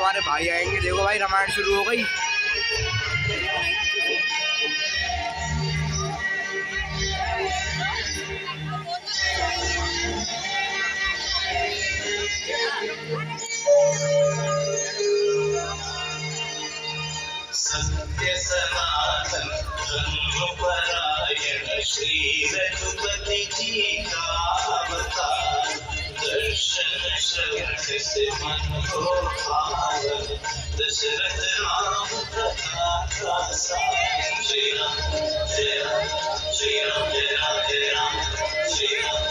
हमारे भाई आएंगे। देखो भाई रामायण शुरू हो गई। सत्य सनातन धर्मपरायण श्री रघुपति जी का अवतार, दर्शन श्रवण से मन को भावन, दशरथ राम कथा का सार। श्री राम जय राम, श्री राम जय राम जय राम, श्री राम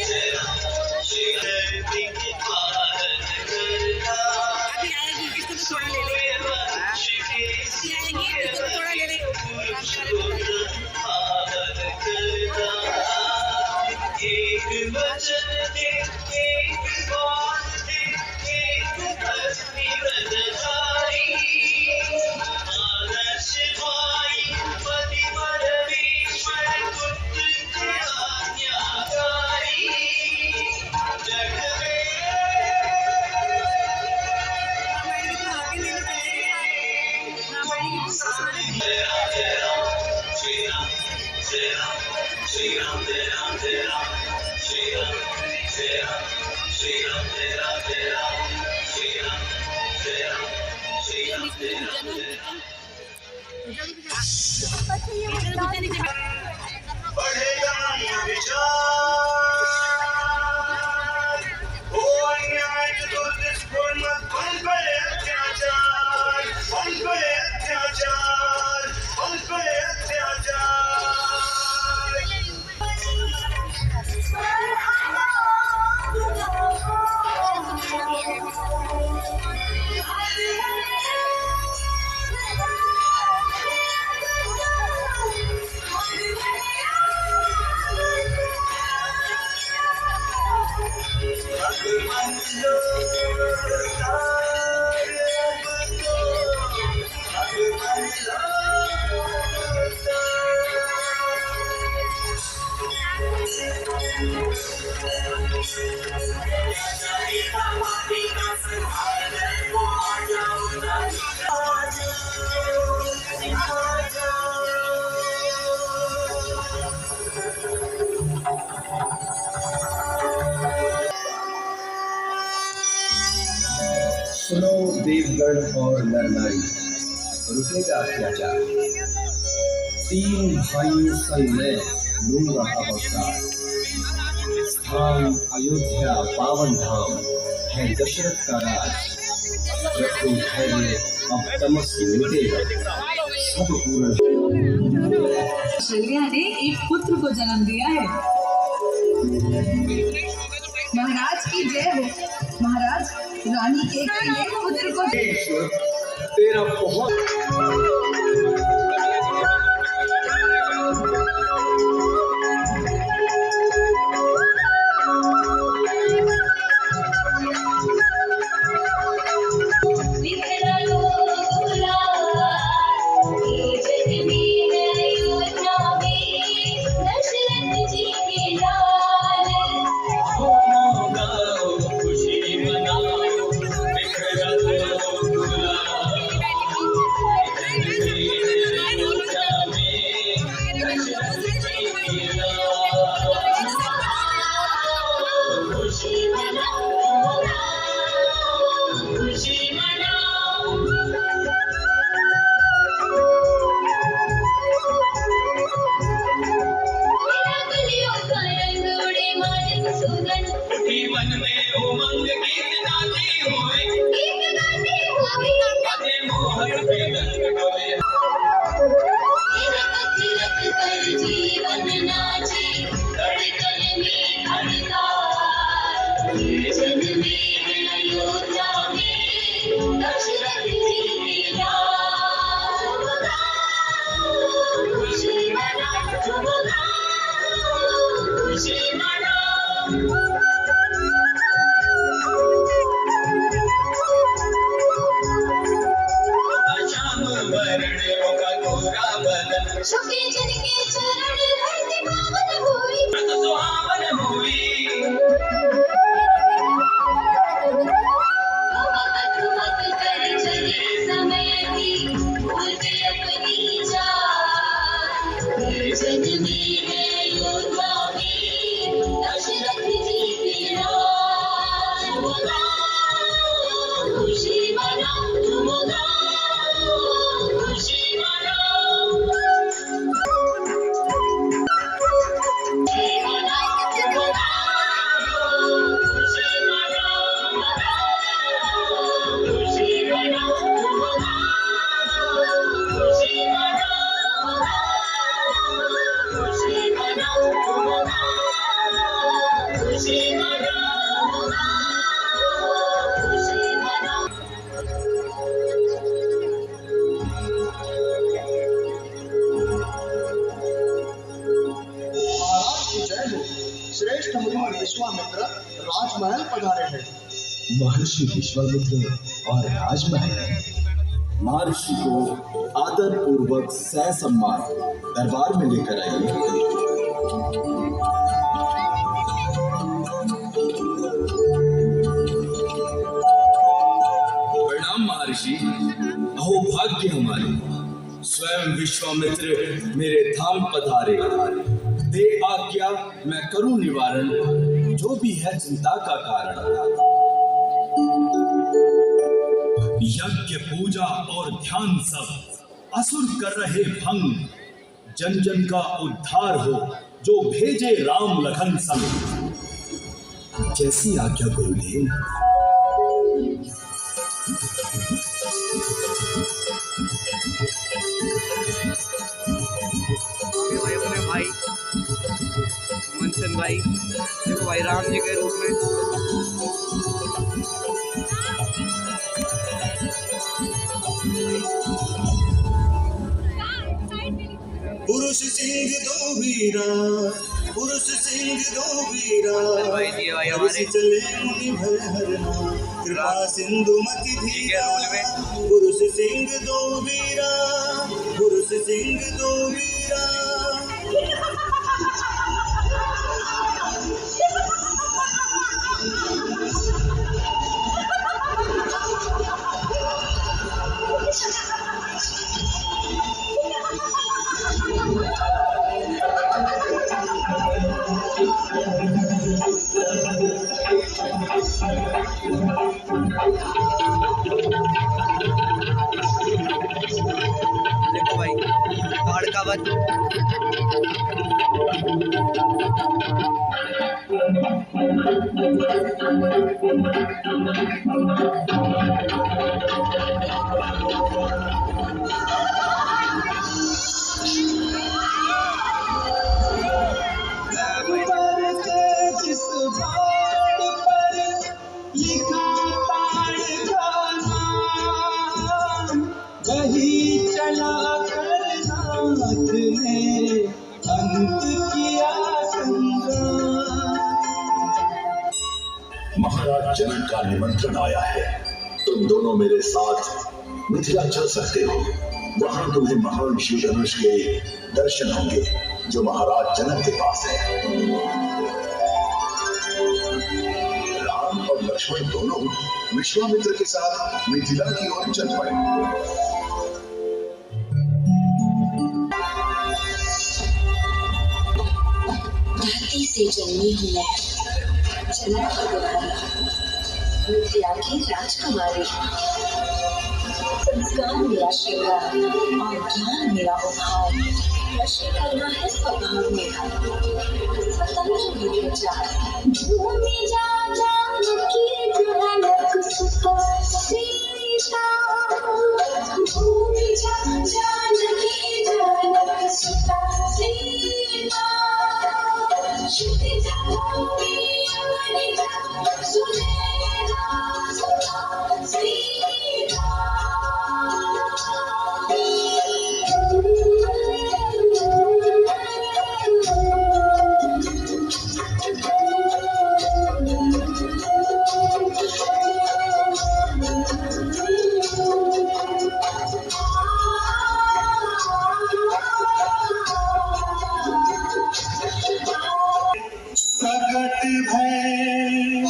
जय राम, श्री धरती के पालन करना। एक वचन दे, एक बात दे, एक भक्ति व्रतधारी, आदर्श भाई पति परमेश्वर पुत्र के आज्ञाकारी। जग में जय राम श्री राम जय राम, श्री राम जय राम जय राम, श्री राम जय राम, श्री राम जय राम जय राम, श्री राम जय राम, श्री राम जय राम जय राम। बढ़ेगा विचार, हो अन्याय तो दुष्पूर्ण हम पे अत्याचार, हम पे अत्याचार, हम पे अत्याचार। सुनो देवगण और नर नारी, रुकेगा अत्याचार। 3 भाइयों संग मैं लूंगा अवतार। स्थान अयोध्या पावन धाम है दशरथ का राज। रखो धैर्य अब तमस मिटेगा, सब पूर्ण। कौशल्या ने एक पुत्र को जन्म दिया है। महाराज की जय हो। महाराज रानी के पुत्र को तेरा बहुत दमयंती भूलते अपनी जान। जन्मी है योद्धावी दशरथ जी की राज। खुशी मनाओ तुम गाओ, खुशी मनाओ, खुशी मनाओ तुम गाओ, खुशी मनाओ, खुशी मनाओ तुम गाओ, खुशी मनाओ, खुशी मनाओ तुम गाओ, खुशी मनाओ, खुशी मनाओ। महाराज की जय हो। श्रेष्ठ मुनि विश्वामित्र राजमहल पधारे हैं। महर्षि विश्वामित्र और राजमहल। महर्षि को आदर पूर्वक सह सम्मान दरबार में लेकर आइए। प्रणाम महर्षि। अहो भाग्य हमारे, स्वयं विश्वामित्र मेरे धाम पधारे। दे आज्ञा, मैं करूं निवारण जो भी है चिंता का कारण। यज्ञ पूजा और ध्यान सब असुर कर रहे भंग। जन जन का उद्धार हो जो भेजे राम लखन संग। जैसी आज्ञा गुरुदेव। भाई अपने भाई मंथन भाई देखो भाई राम जी के रूप में। पुरुष सिंह दो वीरा, पुरुष सिंह दो वीरा, भाई जी भाई हमारे चले मुनि भय हरना, कृपा सिंधु मति ठीक है धीरा। रोल में। पुरुष सिंह दो वीरा, पुरुष सिंह दो वीरा। देखो भाई पहाड़ का वन। जिस बात पर लिखा ताड़ का नाम, वही चला कर नाथ ने अंत किया संग्राम। महाराज जनक का निमंत्रण आया है। तुम दोनों मेरे साथ मिथिला चल सकते हो। वहां तुम्हें महान शिव धनुष के दर्शन होंगे जो महाराज जनक के पास है। राम और लक्ष्मण दोनों विश्वामित्र के साथ मिथिला की ओर चल पड़े। धरती से जन्मी हूँ मैं, जनक की दुलारी, मिथिला की राजकुमारी। संस्कार मेरा श्रृंगार और ज्ञान मेरा उभार, प्रश्न करना है स्वभाव मेरा, स्वतंत्र हूँ विचार। भूमि जा जानकी जनक सुता सीता, भूमि जा जानकी जनक सुता सीता। श्रुति जागोरी अवनिता सुनेना सुता सीता। प्रकट भय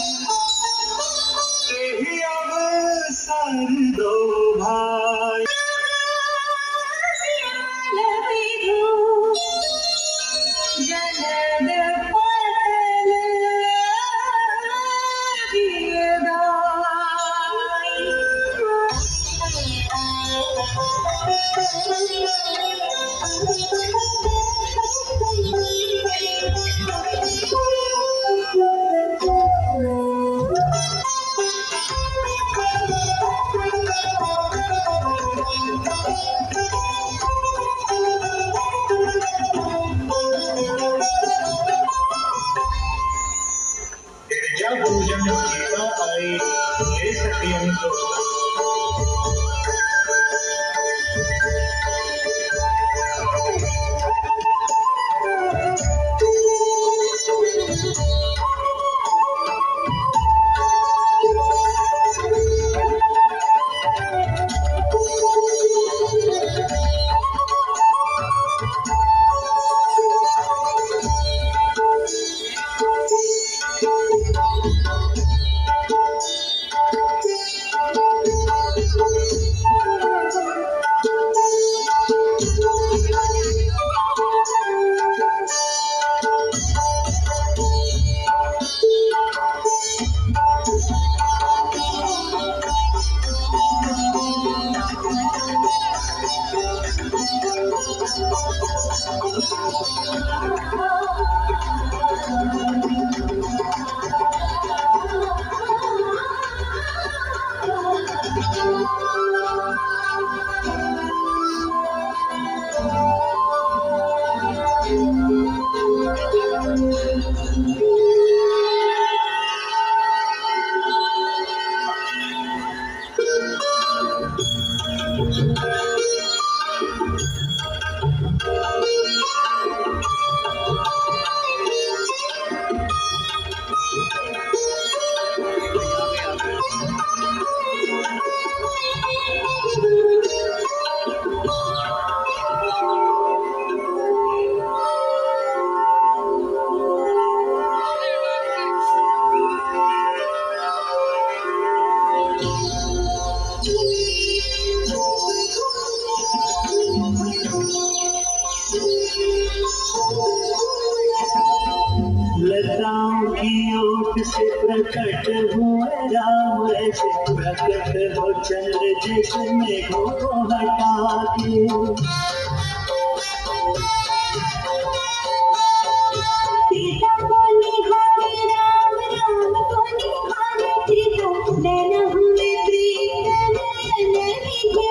जब पूजन गीता आई ये सत्यम सोचता लताओं की ओट से प्रकट हुए राम ऐसे प्रकट हो चंद्र जैसे मेघों को हटा के सीता को निहारे राम राम को निहारे सीता नैना हुए प्रीत नयन निभे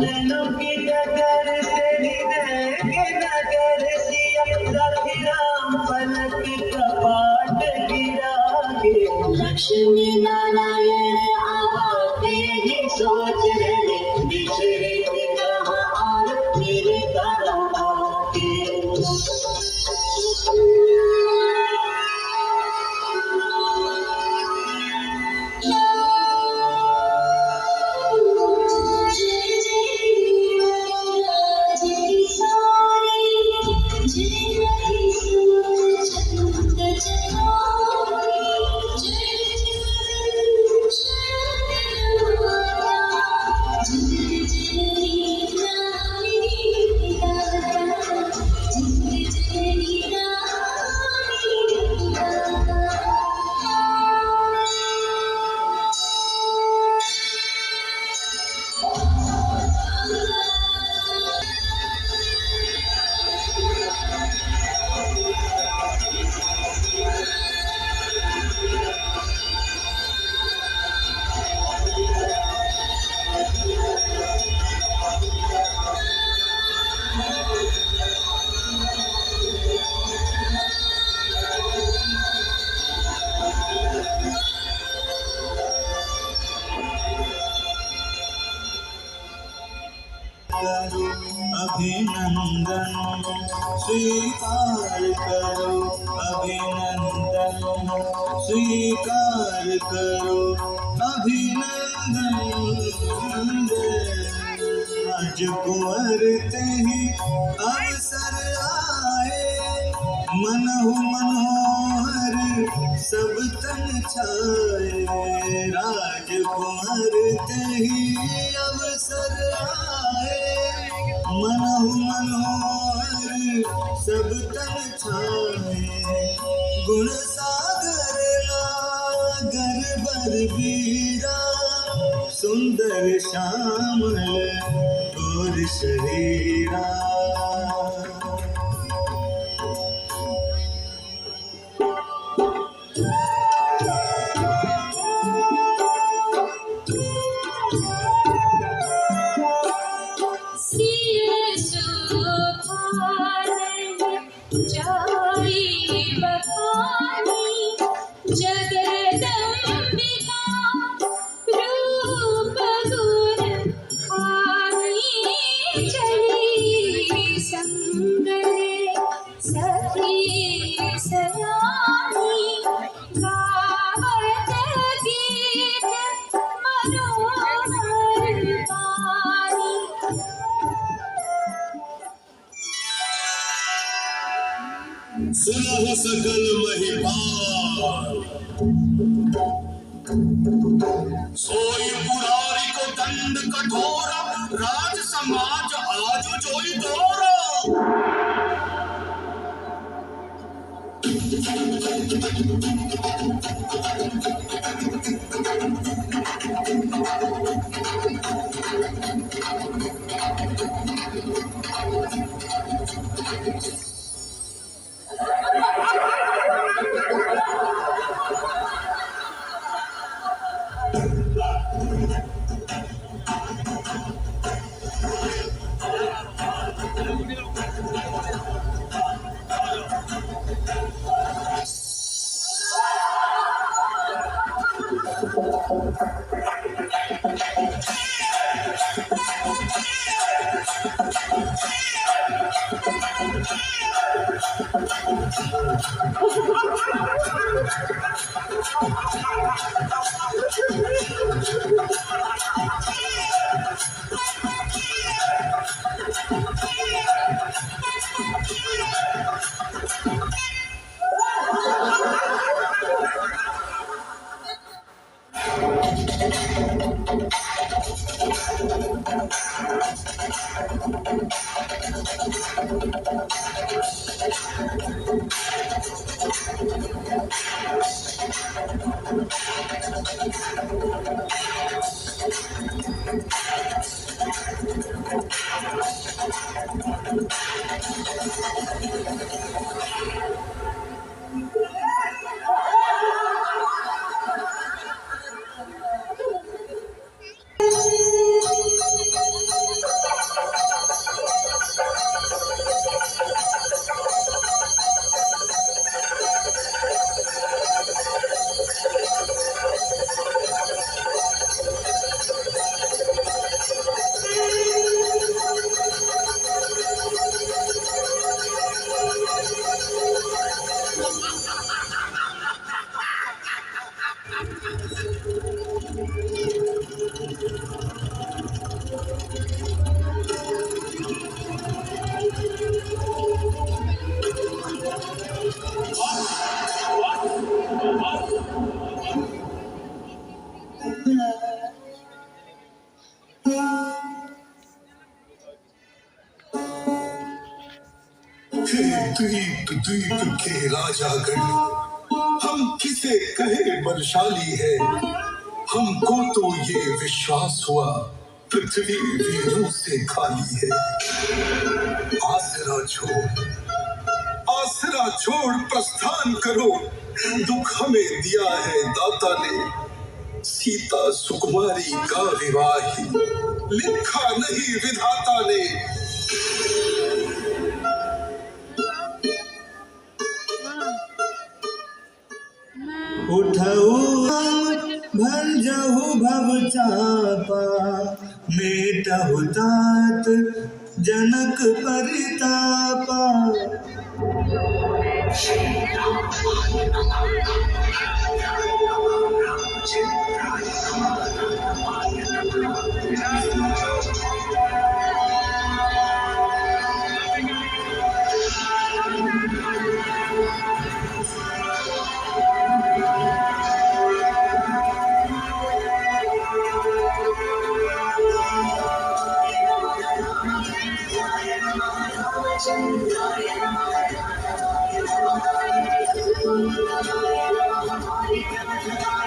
नैनों की नगर तेरी देंगे नगर दिया रखी राम पलक कपाट गिरा के लक्ष्मी नारायण आवाते ही सोच रहे बिछड़े कहाँ और मेरे तरह आके अभिनंदन स्वीकार करो अभिनंदन स्वीकार करो अभिनंदन आज कुंवर ते ही अवसर आए मनहु मनोहर सब तन छाए राजकुंवर ते ही अवसर आए मनहु मनोहर सब तन छाए गुण सागर लाग बलबीरा सुंदर श्यामल और शरीरा। सुलह सकल महिपाल सोई पुरारी को दंड कठोरा राज समाज आज जोई दोरा। द्वीप द्वीप के राजागण हम किसे कहे बलशाली है। हमको तो ये विश्वास हुआ पृथ्वी वीरों से खाली है। आसरा छोड़ प्रस्थान करो, दुख हमें दिया है दाता ने। सीता सुकुमारी का विवाह लिखा नहीं विधाता ने। उठऊ भल जाहु भव चापा, मेटहु तात जनक परितापा।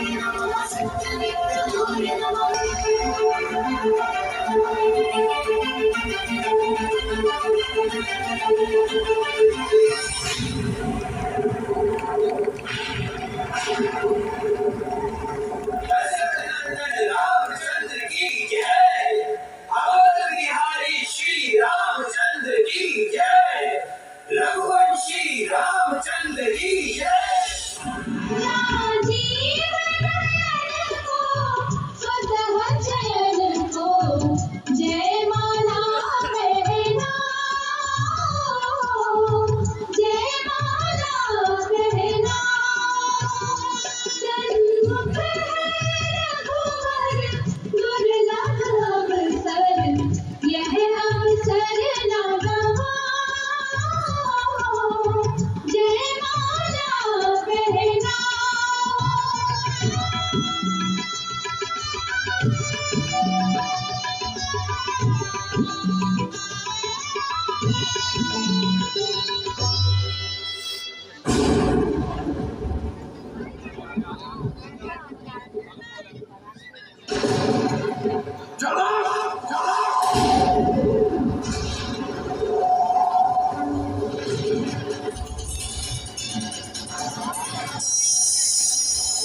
Thank you. रामचंद्र की जय। अवध बिहारी श्री रामचंद्र की जय। रघुवंशी रामचंद्र की जय। राजीव नयन को स्वतः चयन को जय माला पहना, जय माला पहना। सन्मुख है रघुवर दुर्लभ अवसर, यह अवसर न गवाओ, जय माला पहना।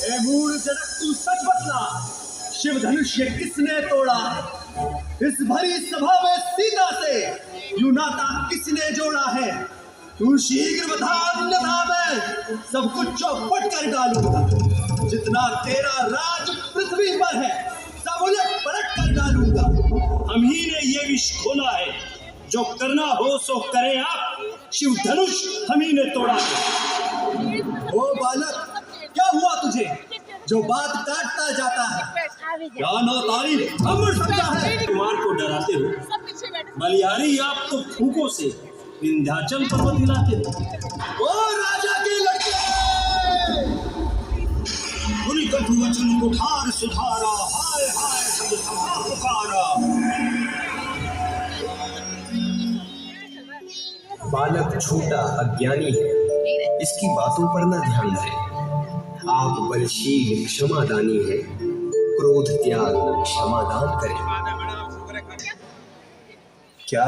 ए मूर्खजनक, तू सच बतला, शिव धनुष ये किसने तोड़ा? इस भरी सभा में सीता से यूं नाता किसने जोड़ा है? तू शीघ्र बता, अन्यथा मैं सब कुछ चौपट कर डालूंगा। जितना तेरा राज पृथ्वी पर है सब उलट पलट कर डालूंगा। हम ही ने ये विष खोला है, जो करना हो सो करें आप। शिव धनुष हम ही ने तोड़ा है। ओ बालक, क्या हुआ तुझे जो बात काटता जाता है? क्या नौतारी अमर समझा है? कुमार को डराते हो बलिहारी, आप तो फूकों से विंध्याचल पर्वत हिलाते हो। ओ राजा के लड़के, उन्हीं कटु वचन को ठार सुधारा, हाय हाय सब सभा पुकारा। बालक छोटा अज्ञानी है, इसकी बातों पर न ध्यान दें। आप बलशील क्षमादानी है, क्रोध त्याग क्षमादान करें। क्या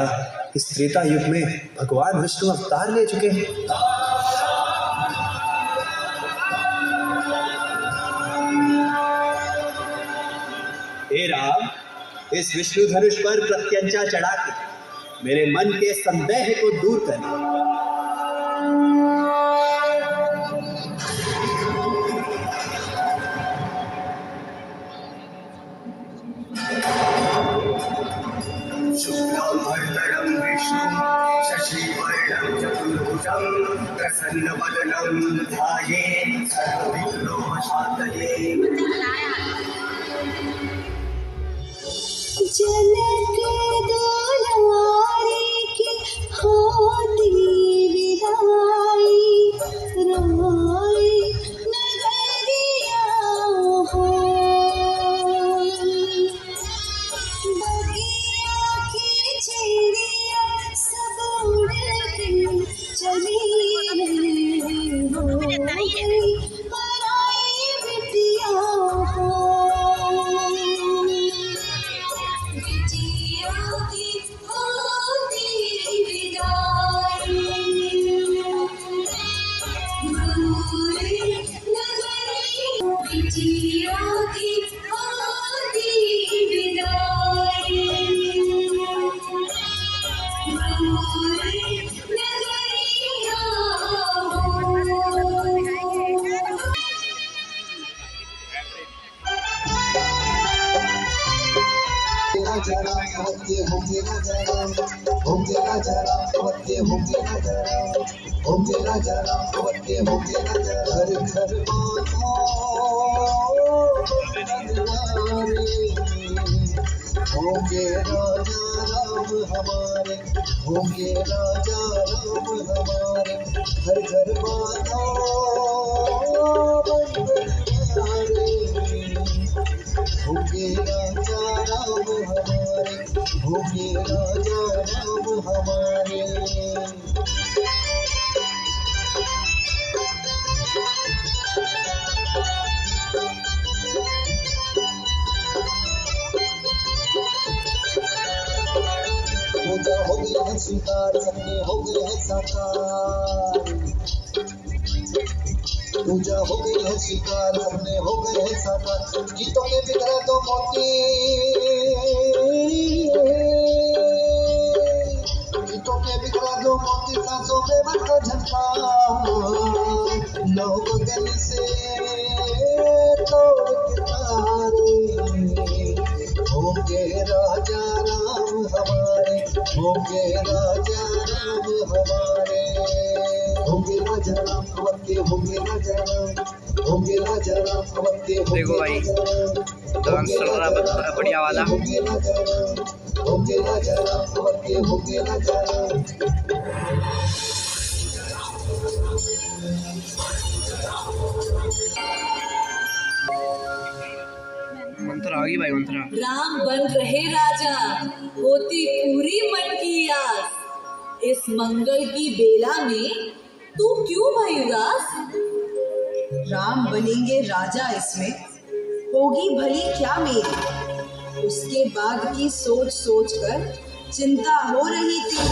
इस त्रेता युग में भगवान विष्णु अवतार ले चुके हैं? हे राम, इस विष्णु धनुष पर प्रत्यंचा चढ़ा के मेरे मन के संदेह को दूर कर। शुक्लांबरधरं विष्णुं शशिवर्णं चतुर्भुजं प्रसन्नवदनं ध्यायेत् सर्वविघ्नोपशान्तये। जनक दुलारी की होती विदाई, राय नगरिया हो। बगिया की चिड़िया सब उड़ के चली हो गई, पराई बिटिया हो। बिटिया की होती विदाई, दूर नगरिया। बिटिया की होती विदाई, दूर नगरिया हो। राजा राम होंगे होंगे राजा राम, होंगे राजा राम होंगे होंगे राजा राम, होंगे राजा राम होंगे होंगे राजा। घर घर माता होंगे राजा राम हमारे, होंगे राजा राम हमारे। घर घर माता होंगे राजा राम हमारे, होंगे राजा राम हमारे। गए हैं स्वीकार, सपने हो गए हैं साकार। पूजा हो गई है स्वीकार, सपने हो गए हैं साकार। गीतों के बिगड़ा दो मोती, गीतों के बिगड़ा दो मोती, सांसों में बन को झटका। लोग गली से तोड़ के तारे, होंगे राजा राम हमारे, होंगे राजा राम हमारे। होंगे राजा राम अवध के, होंगे राजा राम, होंगे राजा राम अवध के। देखो भाई डांस चल रहा बढ़िया वाला। होंगे राजा राम, होंगे राजा राम अवध के, होंगे राजा राम। मंत्र आ गई भाई, मंत्र। राम बन रहे राजा, होती पूरी मन की आस। इस मंगल की बेला में तू क्यों भाई उदास? राम बनेंगे राजा, इसमें होगी भली क्या मेरी। उसके बाद की सोच सोच कर चिंता हो रही थी।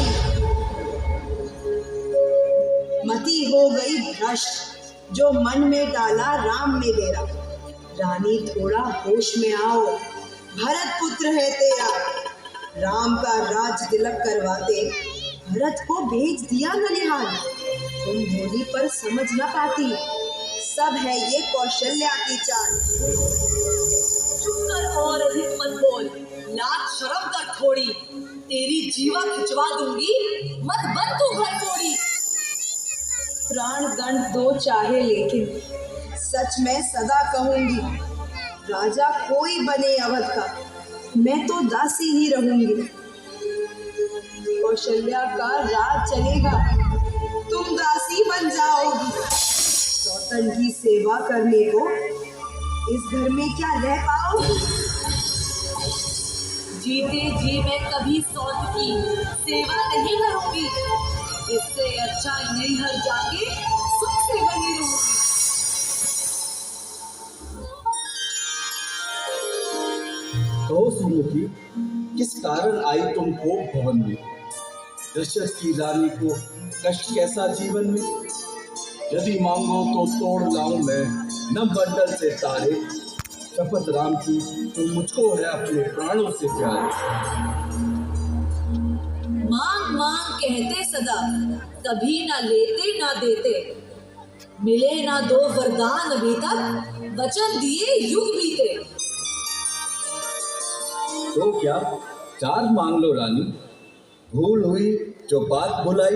मति हो गई भ्रष्ट, जो मन में डाला राम ने डेरा। रानी थोड़ा होश में आओ, भरत पुत्र है तेरा। राम का राज तिलक करवाते भरत को भेज दिया ननिहाल। तुम भोली पर समझ न पाती, सब है ये कौशल्या की चाल। चुप कर और अधिक मत बोल, लाज शर्म कर थोड़ी। तेरी जीवा खिंचवा दूंगी, मत बन तू घर फोड़ी। प्राण दंड दो चाहे, लेकिन सच मैं सदा कहूंगी। राजा कोई बने अवध का, मैं तो दासी ही रहूंगी। कौशल्या का राज चलेगा, तुम दासी बन जाओगी। सौतन की सेवा करने को इस घर में क्या रह पाओगी। जीते जी मैं कभी सौत की सेवा नहीं करूंगी। इससे अच्छा नैहर जाके सुख से बनी रहूंगी। तो सुमुखी, किस कारण आई तुम कोप भवन में? दशरथ की रानी को कष्ट कैसा जीवन में? यदि मांगो तो तोड़ लाऊं मैं न बंडल से तारे। शपथ राम की तो मुझको है अपने प्राणों से प्यार। मांग मांग कहते सदा, कभी ना लेते ना देते। मिले ना दो वरदान अभी तक, वचन दिए युग बीते। तो क्या चार मांग लो रानी, भूल हुई जो बात बुलाई।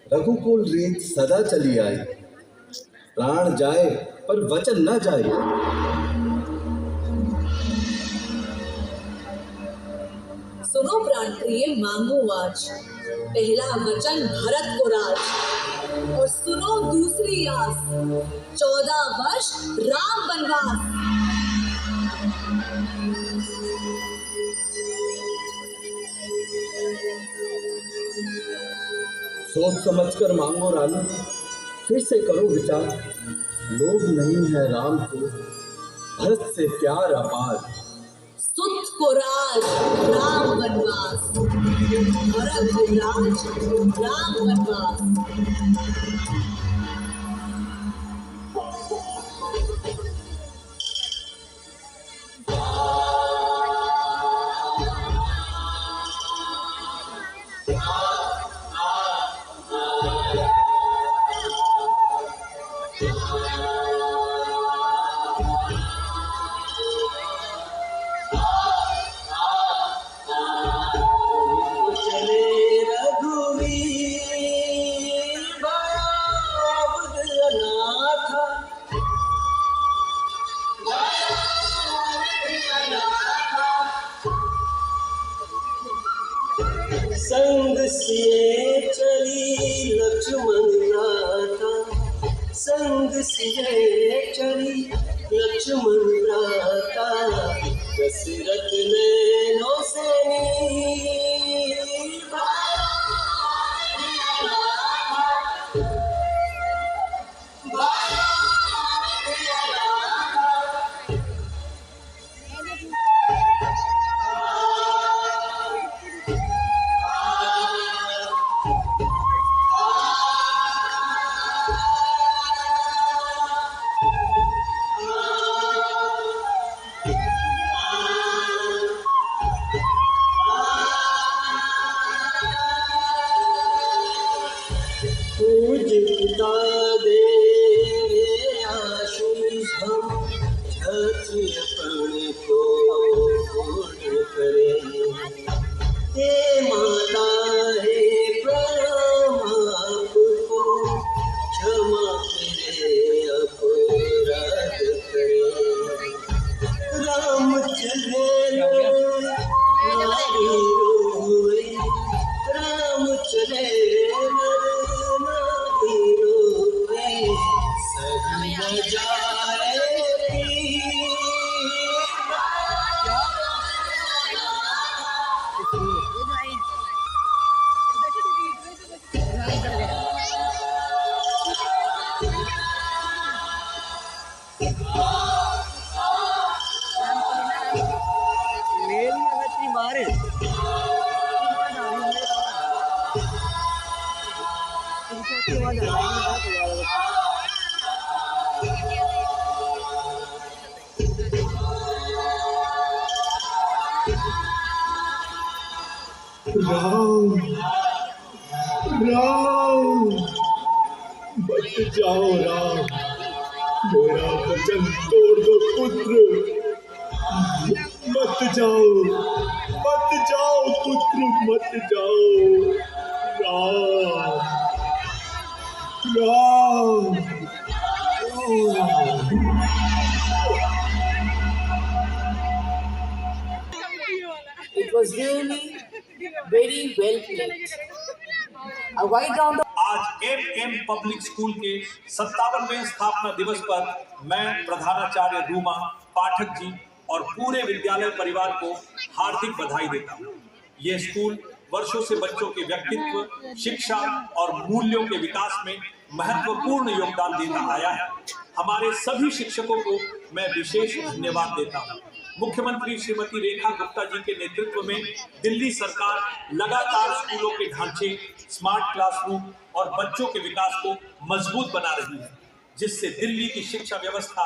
रघुकुल रीत सदा चली आई, प्राण जाए पर वचन न जाए। सुनो प्राण प्रिय, मांगो आज पहला वचन भरत को राज। और सुनो दूसरी आस, 14 वर्ष राम वनवास। सोच समझकर मांगो रानी, फिर से करो विचार। लोभ नहीं है राम को, भरत से प्यार अपार। सुत को राज राम वनवास, भरत को राज राम वनवास। संग सिए चली लक्ष्मण राता, संग सिए चली लक्ष्मण राता। दशरथ नैनों से पूजता दे आशीष हम छत्र अपन को पूर्ण करें। हे माता हे प्रणाम आपको, क्षमा करे अपराध करे। राम चले नारी रोए, राम चले नारी रोए, सही न जाए राम राम, मत जाओ राम, मेरा वचन तोड़ दो पुत्र, मत जाओ पुत्र, मत जाओ। Ram Ram, It was really very well played. A wide round of आज एम पब्लिक स्कूल के 57वें स्थापना दिवस पर मैं प्रधानाचार्य रूमा पाठक जी और पूरे विद्यालय परिवार को हार्दिक बधाई देता हूँ। ये स्कूल वर्षों से बच्चों के व्यक्तित्व, शिक्षा और मूल्यों के विकास में महत्वपूर्ण योगदान देता आया है। हमारे सभी शिक्षकों को मैं विशेष धन्यवाद देता हूँ। मुख्यमंत्री श्रीमती रेखा गुप्ता जी के नेतृत्व में दिल्ली सरकार लगातार स्कूलों के ढांचे, स्मार्ट क्लासरूम और बच्चों के विकास को मजबूत बना रही है, जिससे दिल्ली की शिक्षा व्यवस्था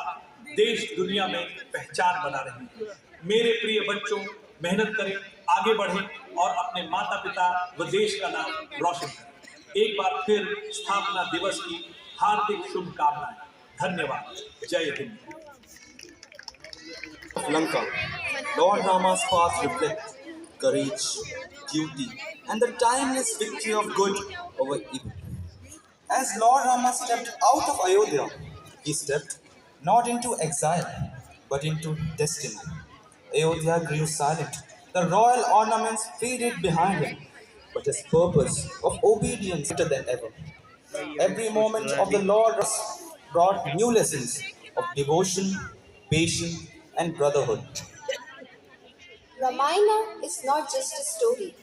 देश दुनिया में पहचान बना रही है। मेरे प्रिय बच्चों, मेहनत करें, आगे बढ़ें और अपने माता पिता व देश का नाम रोशन करें। एक बार फिर स्थापना दिवस की हार्दिक शुभकामनाएं। धन्यवाद। जय Hind. Lanka, Lord Rama's path reflects courage, duty, and the timeless victory of good over evil. As Lord Rama stepped out of Ayodhya, he stepped not into exile, but into destiny. Ayodhya grew silent, the royal ornaments faded behind him, but his purpose of obedience greater than ever. Every moment of the Lord brought new lessons of devotion, patience, and brotherhood. Ramayana is not just a story.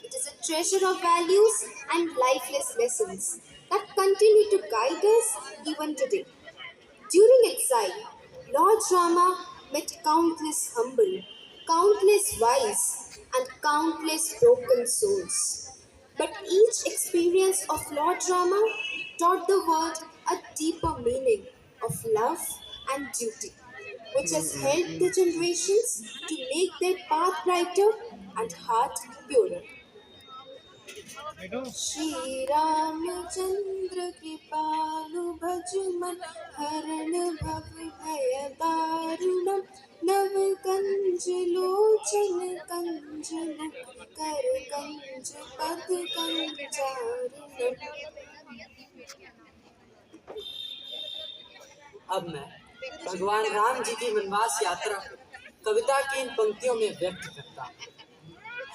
It is a treasure of values and lifeless lessons that continue to guide us even today. During exile, Lord Rama met countless humble, countless wise, and countless broken souls. But each experience of Lord Rama taught the world a deeper meaning of love and duty, which has helped the generations to make their path brighter and heart purer. Shri Ramachandra Kripalu Bhajuman Haran Bhav Bhaya Darunam Nav Kanj Lochan Kanj Mukh Kar Kanj Pad Kanjarunam. अब मैं भगवान राम जी की वनवास यात्रा कविता की इन पंक्तियों में व्यक्त करता हूँ।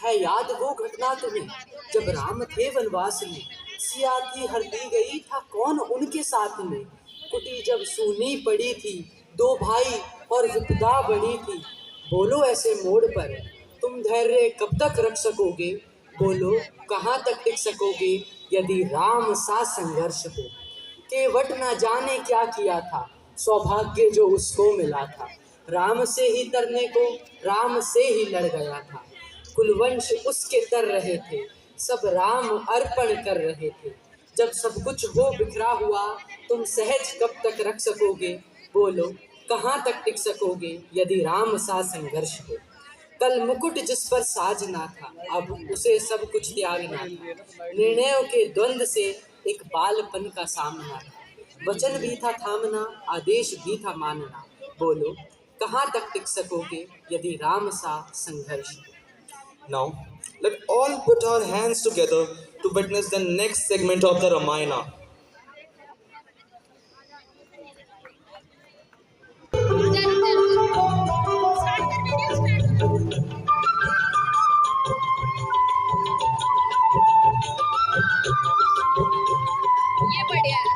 है याद वो घटना तुम्हें जब राम थे वनवास में, सिया की हर दी गई था कौन उनके साथ में। कुटी जब सूनी पड़ी थी, दो भाई और विपदा बनी थी। बोलो ऐसे मोड़ पर तुम धैर्य कब तक रख सकोगे, बोलो कहाँ तक टिक सकोगे यदि राम सा संघर्ष हो। केवट न जाने क्या किया था, सौभाग्य जो उसको मिला था। राम से ही तरने को राम से ही लड़ गया था। कुलवंश उसके तर रहे थे, सब राम अर्पण कर रहे थे। जब सब कुछ हो बिखरा हुआ, तुम सहज कब तक रख सकोगे, बोलो कहाँ तक टिक सकोगे यदि राम सा संघर्ष हो। कल मुकुट जिस पर साज ना था, अब उसे सब कुछ त्यागना था। निर्णयों के द्वंद्व से एक बालपन का सामना था। वचन भी था थामना, आदेश भी था मानना। बोलो कहाँ तक टिक सकोगे यदि राम सा संघर्ष हो। Now, let all put our hands together to witness the next segment of the Ramayana. ये बढ़िया है।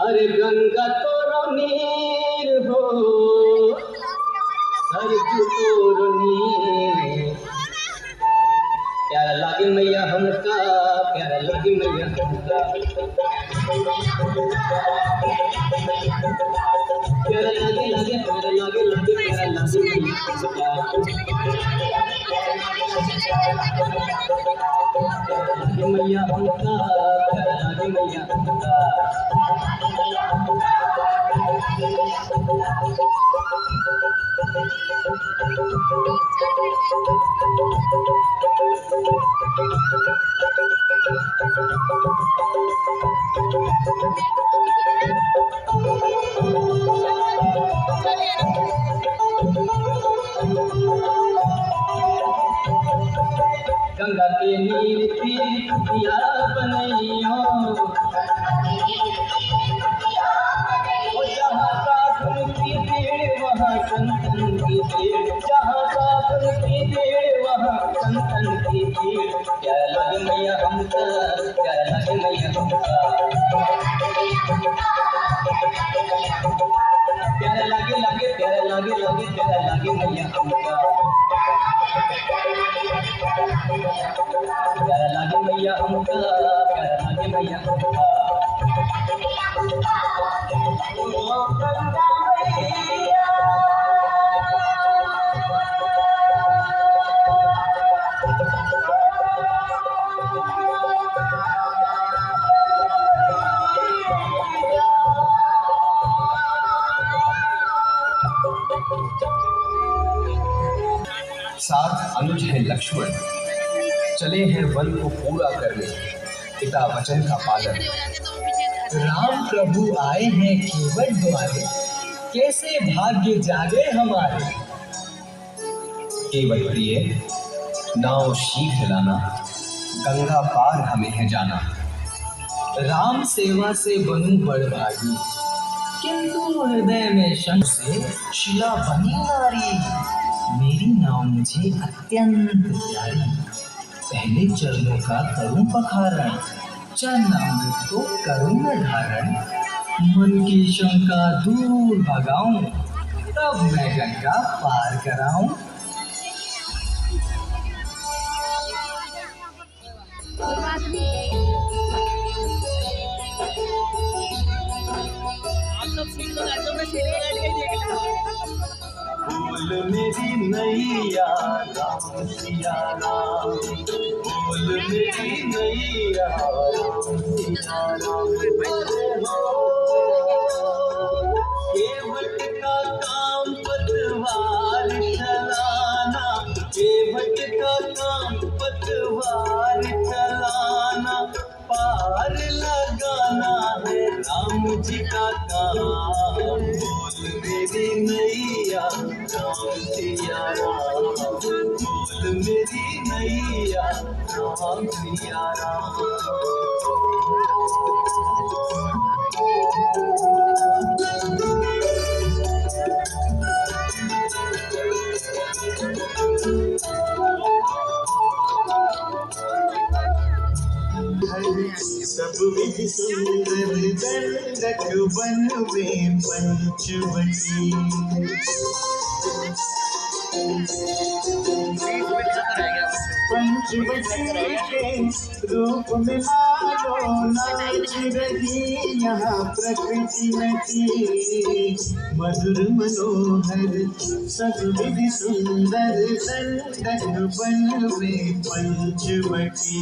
अरे गंगा तोरो नीर हो, सरजू तोरो नीर। प्यारा लागे मैया हमका, प्यारा लागे मैया हमका। प्यारा लागे लागे प्यारा लागे लागे प्यारा लागे मैया हमका। लागे मैया हमका, प्यारा लागे मैया हमका। गंगा के नीर तीर कुटिया बनैयो, जहाँ साधन की भीड़ वहाँ संतन की भीड़। जहाँ साधन की भीड़ वहाँ संतन की भीड़। प्यारा लागे मैया हमका, प्यारा लागे मैया हमका। प्यारा लागे लागे प्यारा लागे लागे प्यारा लागे मैया हमका। प्यारा लागे मैया हमका, प्यारा लागे मैया हमका। ओ गंगा मैया, साथ अनुज है लक्ष्मण, चले हैं वन को पूरा करने, पिता वचन का पालन। राम प्रभु आए हैं केवट द्वारे, कैसे भाग्य जागे हमारे। केवट प्रिय नाव शीघ्र लाना, गंगा पार हमें है जाना। राम सेवा से बनूं बड़भागी, किंतु हृदय में शंख से शिला बनी नारी। मेरी नाव मुझे अत्यंत प्यारी, पहले चरणों का करूं पखारण, चरणामृत को करूं मैं धारण। मन की शंका दूर भगाऊं, तब मैं गंगा पार कराऊं। बोल मेरी नैया राम सिया राम, बोल मेरी नैया राम सिया राम। केवट का काम पतवार चलाना, केवट का काम पतवार चलाना। पार लगाना है राम जी का काम। बोल मेरी नैया राम सिया राम, बोल मेरी नैया राम सिया राम। सब विधि सुंदर दंडक वन में पंचवटी। पंच पंचवटी के रूप में मानो नाच रही यहाँ प्रकृति नदी मधुर मनोहर सब विधि सुंदर दंडक बन में पंचवटी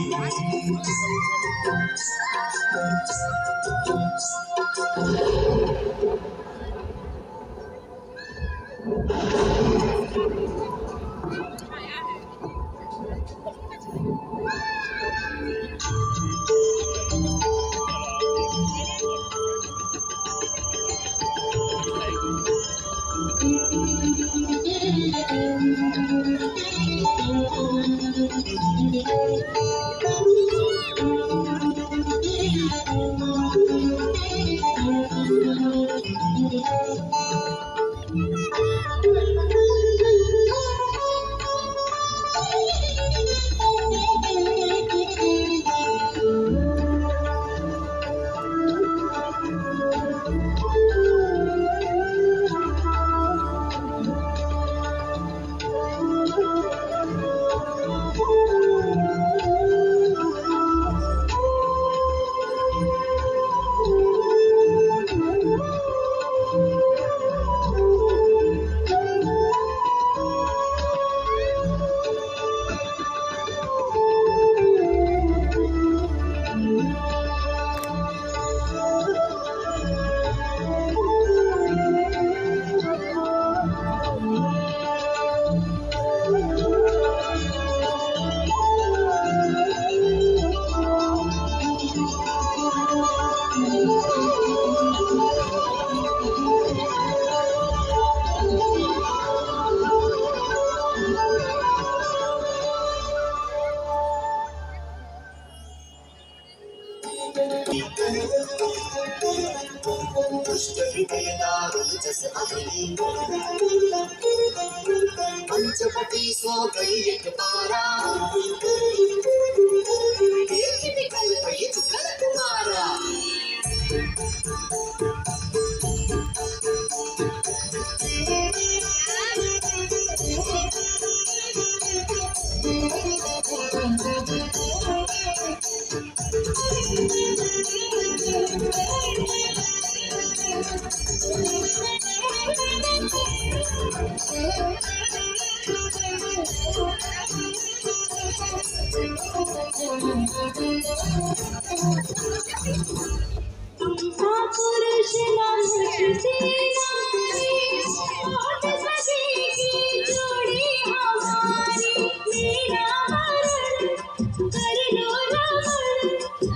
पंचवटी सो गई एक बारा देख निकल गई जुगल तुम्हारा पुरुष से जोड़ी हमारी मेरा मरण कर लो रमण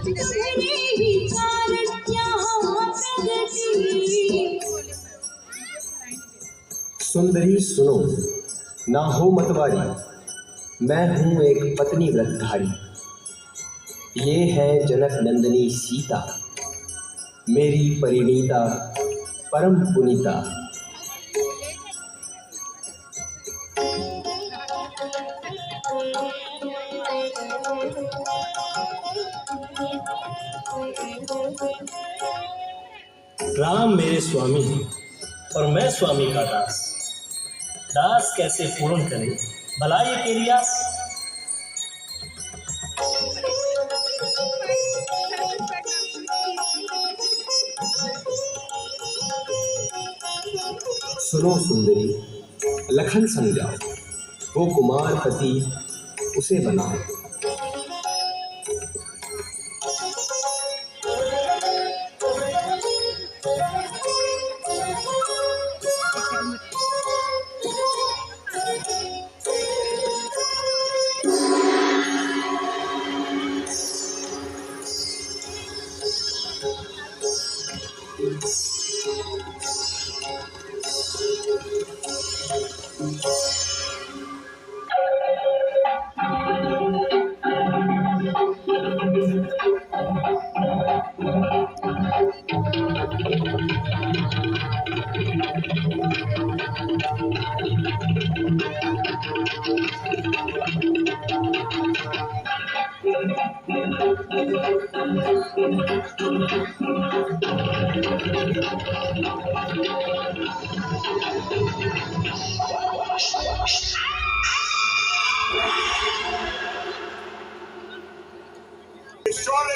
तेरे ही कारण यहाँ प्रगति। सुंदरी सुनो, ना हो मतवारी, मैं हूँ एक पत्नी व्रतधारी। ये है जनक नंदिनी सीता, मेरी परिणीता परम पुनीता। राम मेरे स्वामी हैं और मैं स्वामी का दास। दास कैसे पूर्ण करे भला ये तेरी आस। सुनो सुंदरी, लखन समझाओ, वो कुमार पति उसे बनाओ।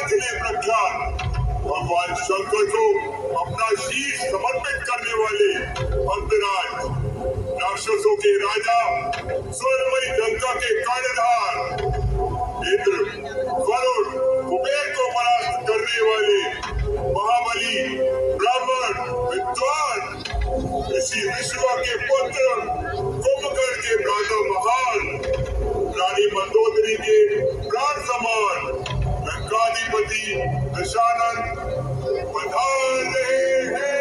खिले प्रख्यात भगवान शंकर को अपना शीश समर्पित करने वाले अंतराज, राक्षसों के राजा, स्वर्णमयी लंका के कर्णधार इंद्र, वरुण, कुबेर को परास्त करने वाले महाबली, ब्राह्मण, विद्वान, इसी विश्व के पुत्र, कुंभकर्ण के भ्राता महान, रानी मंदोदरी के प्राण समान लंकाधिपति दशानन पधार रहे हैं।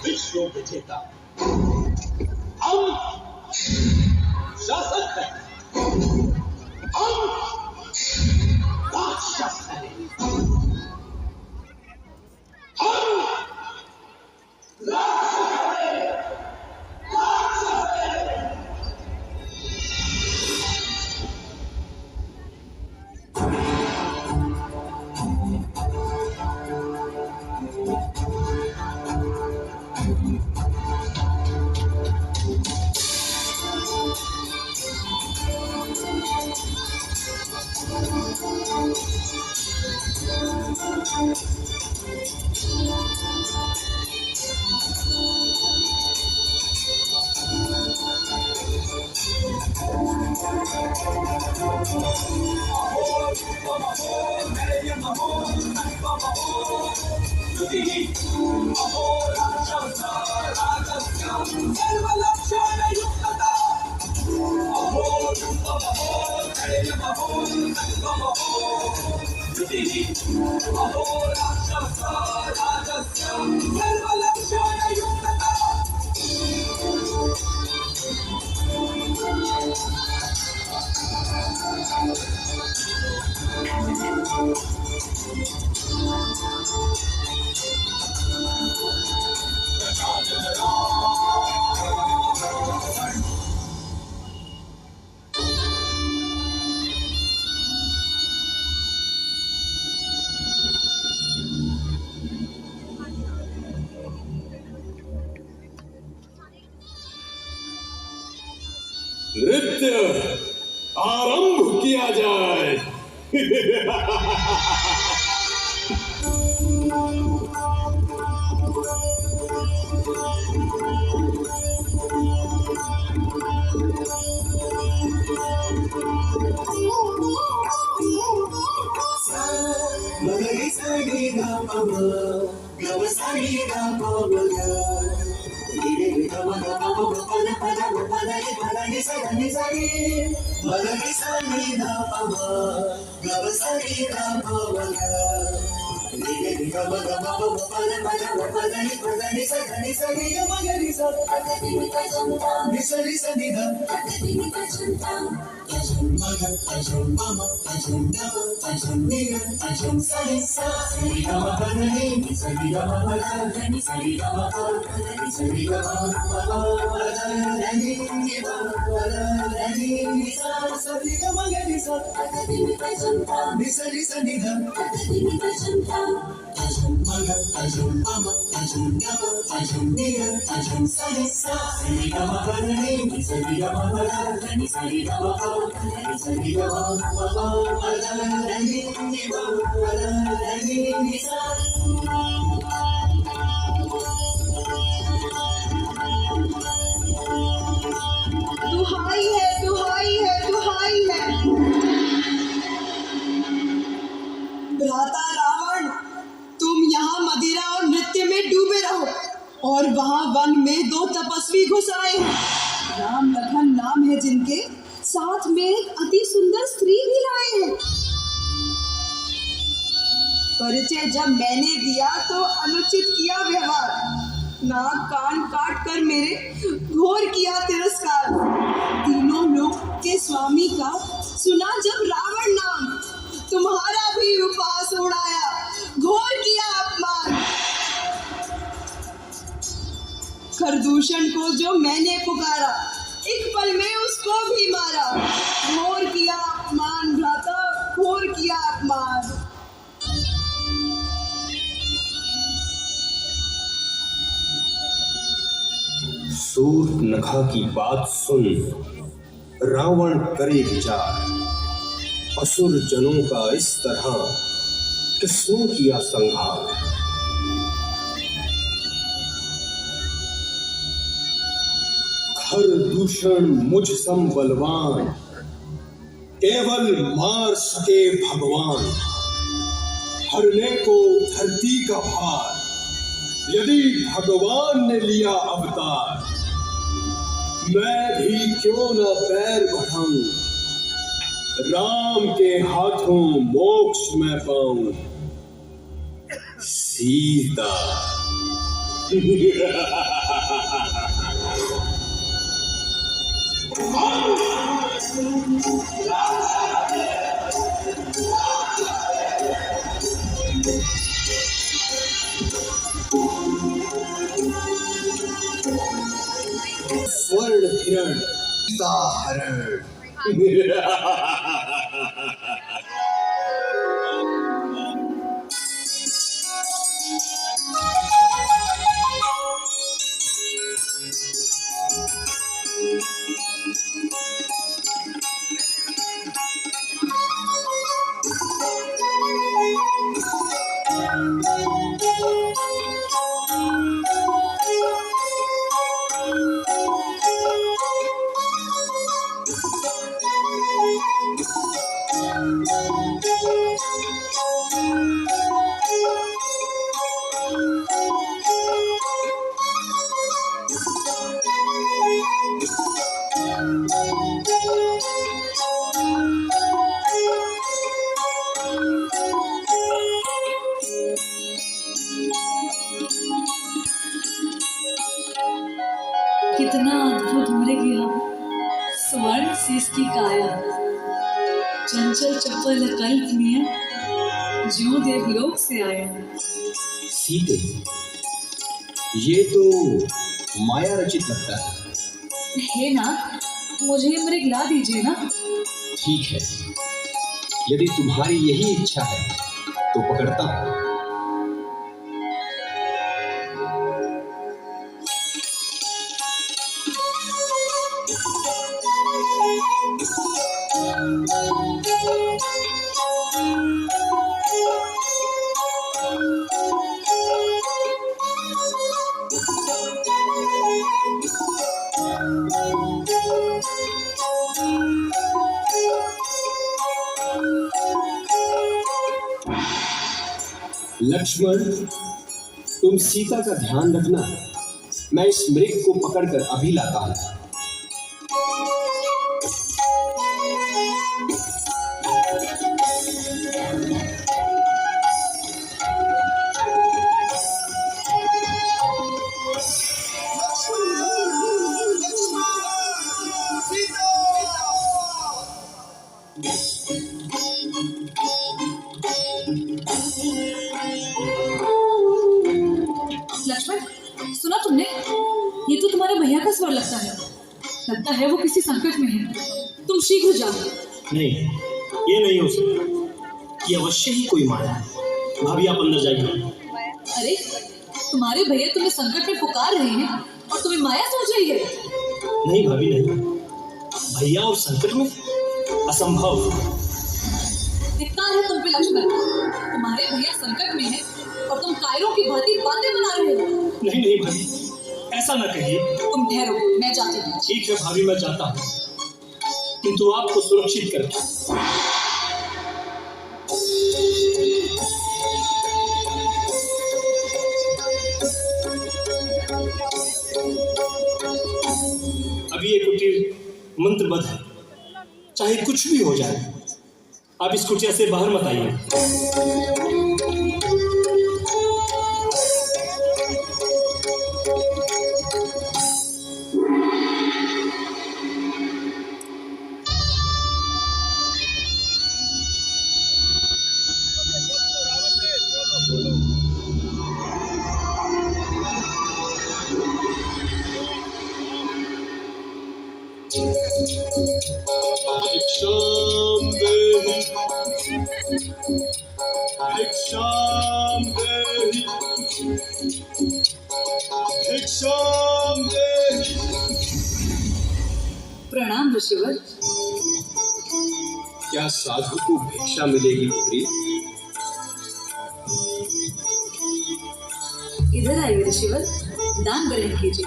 विश्व विजेता हम शासक हैं, हम राक्षस हैं, हम राक्षस हैं, राक्षस हैं। नृत्य आरंभ किया जाए। दुहाई है, दुहाई है, दुहाई पुरुष आए हैं। राम लखन नाम है जिनके, साथ में एक अति सुंदर स्त्री भी लाए हैं। परिचय जब मैंने दिया तो अनुचित किया व्यवहार, नाक कान काट कर मेरे घोर किया तिरस्कार। तीनों लोक के स्वामी का सुना जब रावण नाम, तुम्हारा भी उपहास उड़ाया, घोर किया अपमान। खरदूषण को जो मैंने पुकारा, एक पल में उसको भी मारा। घोर किया अपमान भ्राता, घोर किया अपमान। शूर्पणखा की बात सुन रावण करे विचार, असुर जनों का इस तरह किसने किया संहार। खरदूषण मुझ सम बलवान, केवल मार सके भगवान। हरने को धरती का भार, यदि भगवान ने लिया अवतार। मैं भी क्यों न पैर बढ़ाऊं, राम के हाथों मोक्ष मैं पाऊं। सीता स्वर्ण हिरण हरण। कितना अद्भुत मृग यह, स्वर्ण शीश की काया, चंचल चपल कल्पनीय, ज्यों देवलोक से आया। सीते, ये तो माया रचित लगता है। हे नाथ, मुझे मृग ला दीजिए ना। ठीक है, यदि तुम्हारी यही इच्छा है तो पकड़ता हूं। लक्ष्मण, तुम सीता का ध्यान रखना, मैं इस मृग को पकड़कर अभी लाता हूं। लक्ष्मण, सुना तुमने? ये तो तुम्हारे भैया का स्वर लगता है वो किसी संकट में है। तुम शीघ्र जाओ। नहीं, ये नहीं हो सकता। ये अवश्य ही कोई माया है। भाभी, आप अंदर जाइए। अरे, तुम्हारे भैया तुम्हें संकट में पुकार रहे हैं और तुम्हें माया सोच रही है। नहीं भाभी, नहीं। भैया और संकट में? असंभव। धिक्कार है तुम पे लक्ष्मण। तुम्हारे भैया संकट में है और तुम कायरों की भांति बातें बना रहे हो। नहीं नहीं भाभी, ऐसा ना कहिए। तुम ठहरो, मैं जाती हूँ। ठीक है भाभी, मैं जाता हूँ, किंतु आपको सुरक्षित करके। अभी ये कुटीर मंत्रबद्ध है, चाहे कुछ भी हो जाए आप इस कुटिया से बाहर मत आइए। भिक्षाम देहि भिक्षाम देहि भिक्षाम देहि। प्रणाम ऋषिवर। क्या साधु को भिक्षा मिलेगी पुत्री? इधर आइए ऋषिवर, दान ग्रहण कीजिए।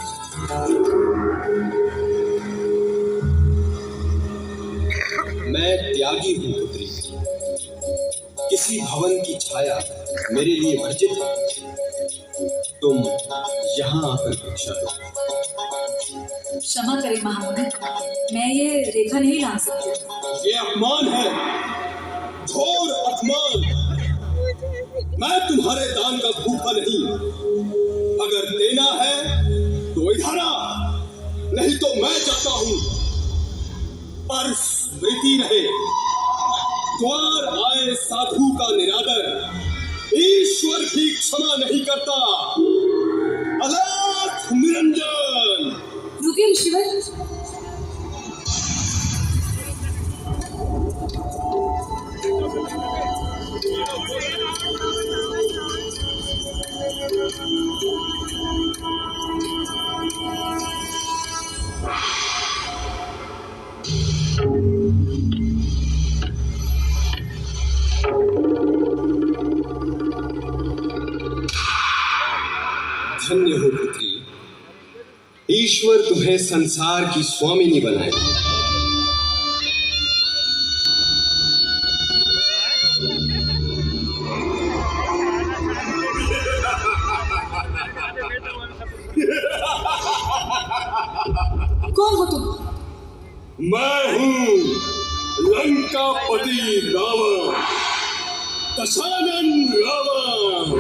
मैं त्यागी हूँ पुत्री, किसी भवन की छाया मेरे लिए वर्जित है। तुम यहाँ आकर भिक्षा दो। क्षमा करें महामुनि, मैं ये रेखा नहीं ला सकती। ये अपमान है, घोर अपमान। मैं तुम्हारे दान का भूखा नहीं, अगर देना है तो इधर आ, नहीं तो मैं जाता हूँ। पर स्मृति रहे, द्वार आए साधु का निरादर ईश्वर भी क्षमा नहीं करता। अलख निरंजन। रुकिए ऋषिवर। धन्य हो पुत्री, ईश्वर तुम्हें संसार की स्वामिनी बनाए। कौन हो तुम? मैं हूँ लंकापति रावण, दशानन रावण।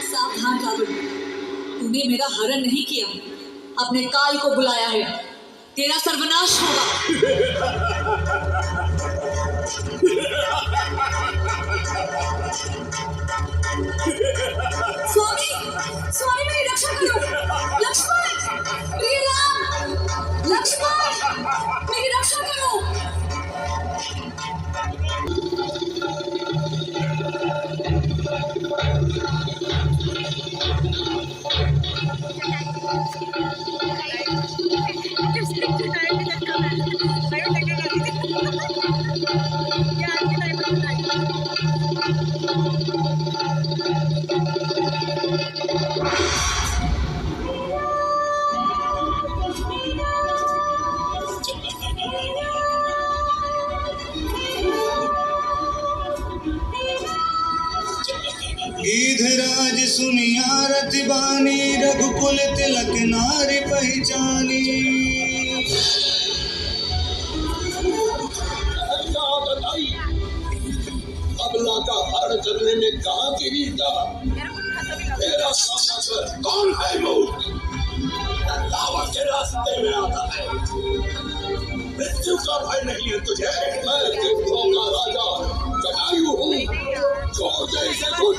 सावधान रावण, तूने मेरा हरण नहीं किया, अपने काल को बुलाया है। तेरा सर्वनाश होगा। स्वामी, स्वामी मेरी रक्षा करो। लक्ष्मण, प्रिय राम, लक्ष्मण मेरी रक्षा करो। गीधराज सुनिया रति बानी, रघुकुल तिलक नारी पहचानी। अबला का हरण करने में कहाँ की वीरता? मेरा सामना कर, कौन है वो? रावण के रास्ते में आता है। मृत्यु का भय नहीं है तुझे। मैं तीर्थों का राजा जटायु हूँ, छोड़ दे इसे कुछ।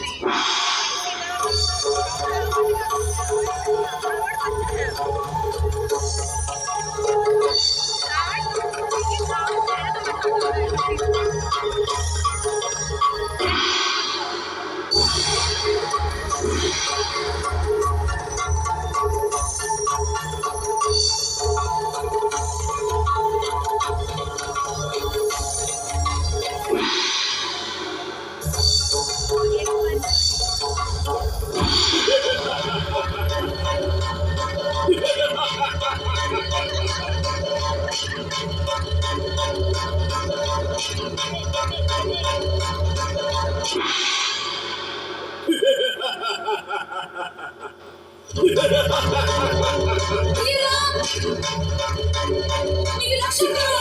मेरी रक्षा करो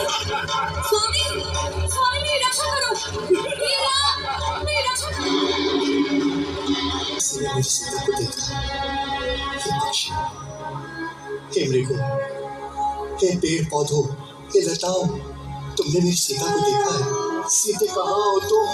स्वामी, स्वामी मेरी रक्षा करो, मेरी रक्षा करो। इसने मेरी सीता को देखा। हे पक्षी, हे मृगों, हे पेड़ पौधों, हे लताओं, तुमने मेरी सीता को देखा है? सीते कहाँ हो तुम?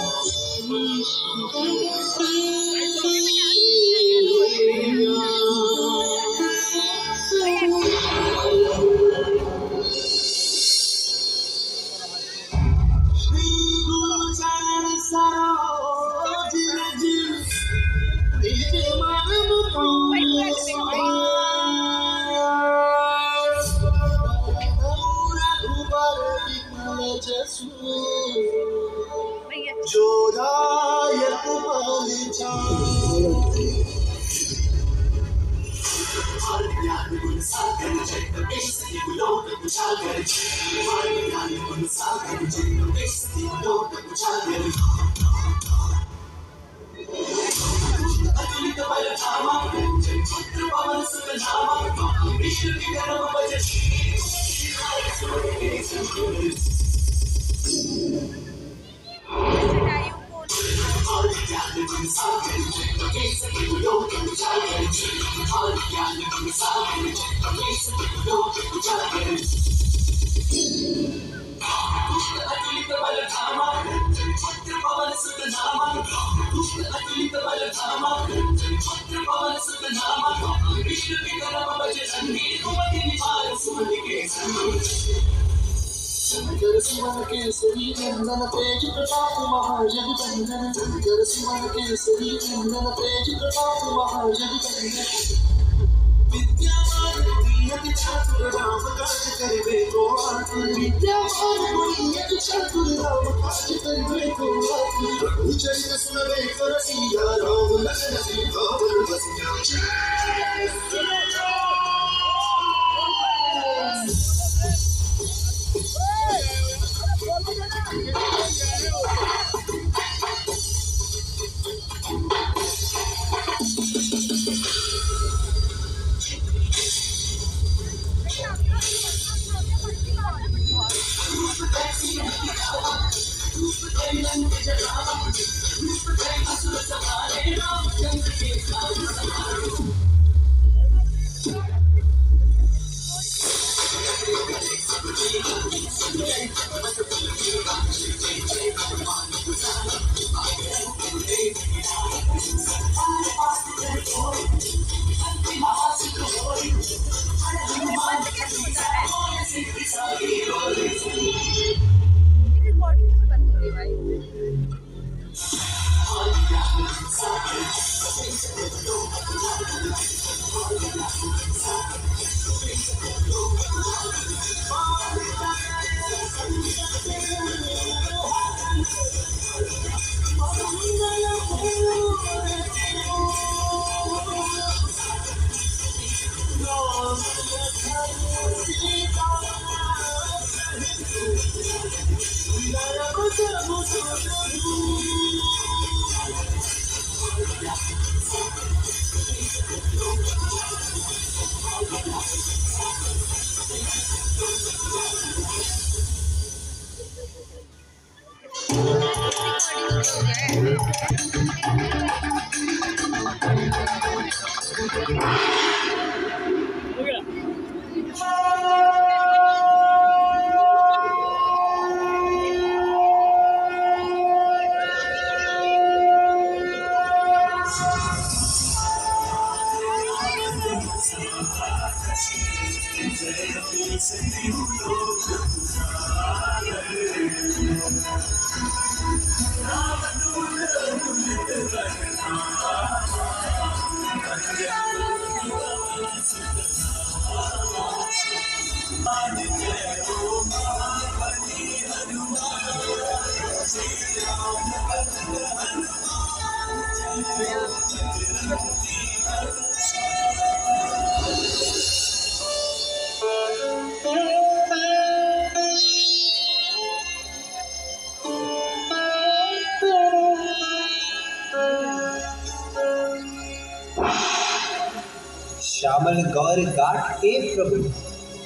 श्यामल गौर गाठ के प्रभु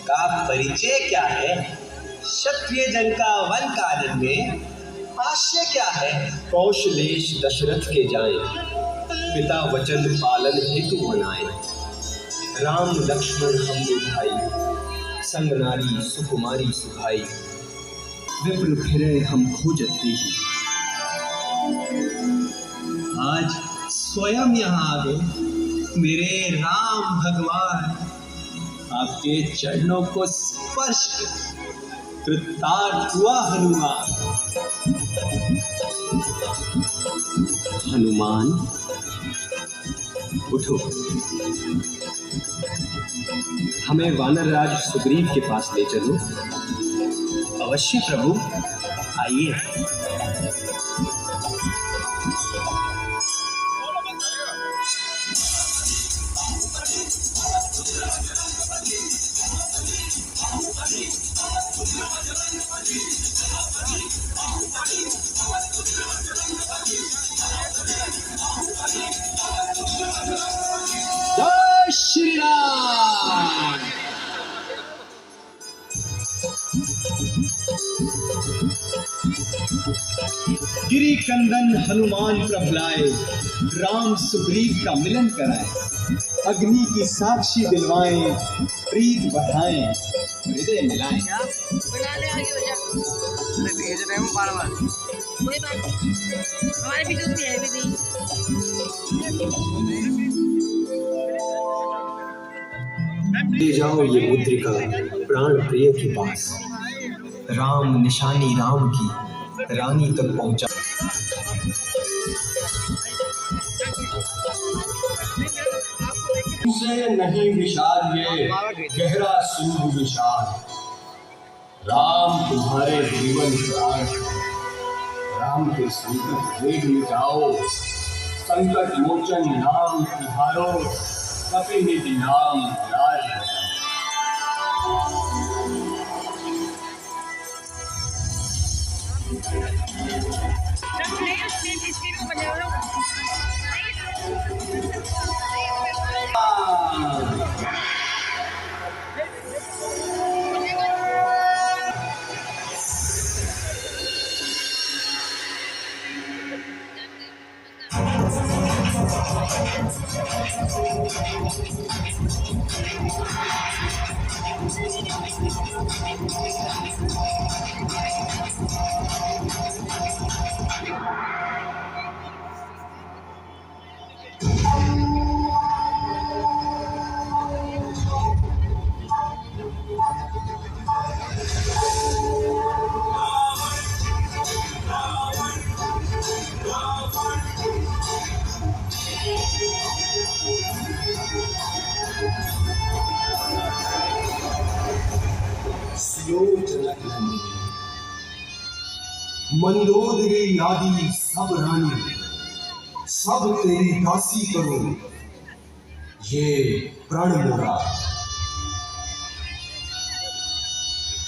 का परिचय क्या है? क्षत्रिय जन का वन कानन में आशय क्या है? कौशलेश दशरथ के जाएं, पिता वचन पालन हेतु मनाए। राम लक्ष्मण हम दो भाई, संग नारी सुकुमारी सुभाई। विप्र फिरे हम खोजत ही, आज स्वयं यहाँ आ गए मेरे राम भगवान। आपके चरणों को स्पर्श कृतार्थ हुआ हनुमान। हनुमान उठो, हमें वानर राज सुग्रीव के पास ले चलो। अवश्य प्रभु, आइए। जय श्री राम। गिरी कंदन हनुमान प्रभुलाए, राम सुग्रीव का मिलन कराए। अग्नि की साक्षी दिलवाएं, प्रीत बढ़ाएं, हृदय मिलाएं। भेज रहे हूँ बार बार, कोई बात नहीं, हमारे भी जो है भी नहीं। ले जाओ ये मुद्रिका प्राण प्रिय के पास। राम निशानी राम की रानी तक पहुंचा। से नहीं विषाद ये गहरा सूद विषाद। राम तुम्हारे जीवन प्राण, राम के संकट वेग मिटाओ। संकट मोचन नाम तिहारो, कपि निधि नाम राज। मंदोदरी आदि सब रानी, सब तेरी दासी करो। ये प्रण मोरा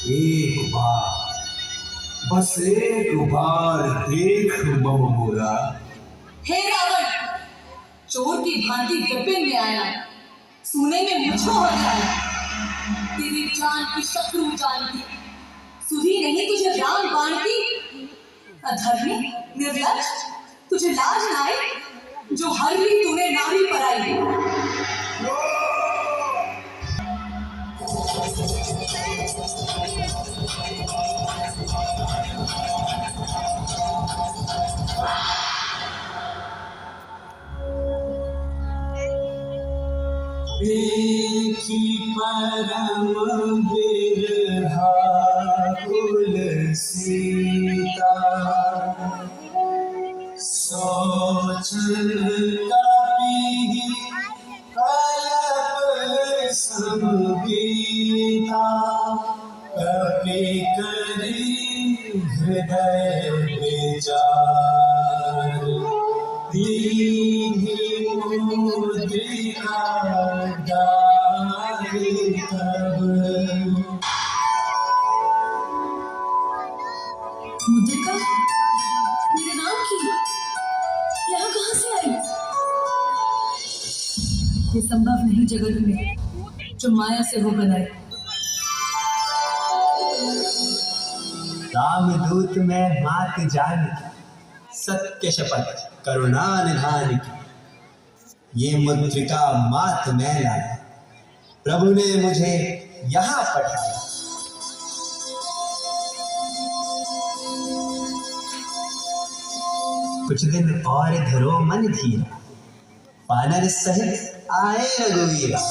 एक बार, बस एक बार देख मम मोरा। हे रावण, चोर की भांति विपिन में आया, सुने में मुझको हो जाए। तेरी जान की शत्रु जान की, सुधी नहीं तुझे राम बाण की। अधर्मी निर्लज, तुझे लाज न आई, जो हर ली तूने नारी पर आई। देखी परम बिरहा कुल सीता, सोचन कपि कलप संगीता। कपि करी हृदय विचार, दीन्ही मुद्रिका डाली तब। मुद्रिका मेरे नाम की यहाँ कहाँ से आई? ये संभव नहीं जगत में, जो माया से वो बनाए। रामदूत में मात जान की, सत्य शपथ करुणा निधान की, ये मुद्रिका मात मैं लाया, प्रभु ने मुझे यहाँ पठाया। कुछ दिन और धरो मन धीरा, वानर सहित आए रघुवीरा।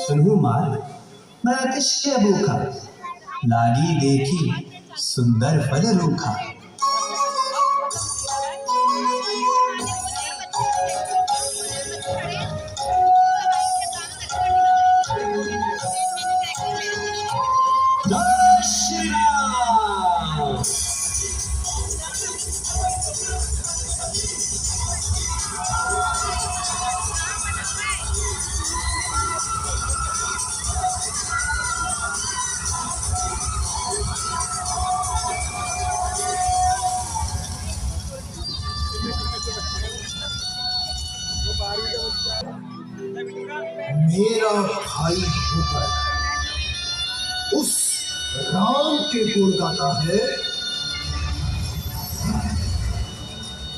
सुनहु मार मैं अतिशय भूखा, लागी देखी सुंदर फल रूखा। मेरा भाई होकर उस राम के गुण गाता है,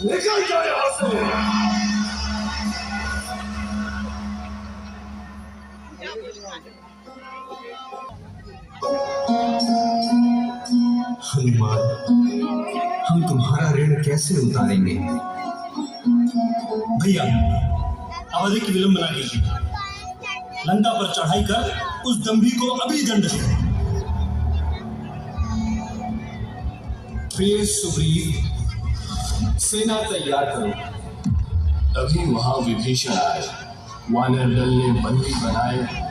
निकल जाए यहाँ से। हनुमान, हम तुम्हारा ऋण कैसे उतारेंगे? भैया अब अधिक विलंब ना कीजिए, लंका पर चढ़ाई कर उस दंभी को अभी दंड दे। प्रिय सुग्रीव, सेना तैयार करो। तभी वहां विभीषण आए, वानर दल ने बंदी बनाए।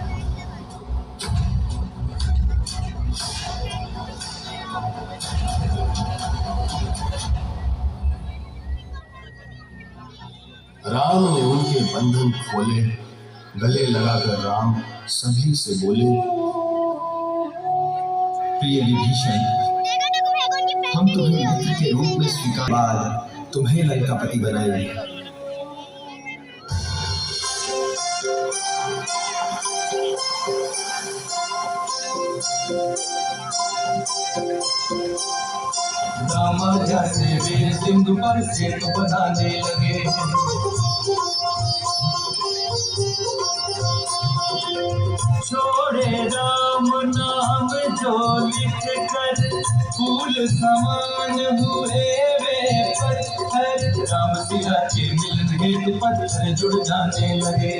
राम ने उनके बंधन खोले, गले लगाकर राम सभी से बोले, प्रिय विभीषण, हम तुम्हें मित्र के रूप में स्वीकार, बाद तुम्हें लंकापति बनाएंगे। राम जैसे वीर सिंधु पर सेतु बनाने लगे, छोड़े राम नाम जो लिख कर, फूल समान हुए वे पत्थर। राम सिया के मिलन हेतु पत्थर जुड़ जाने लगे।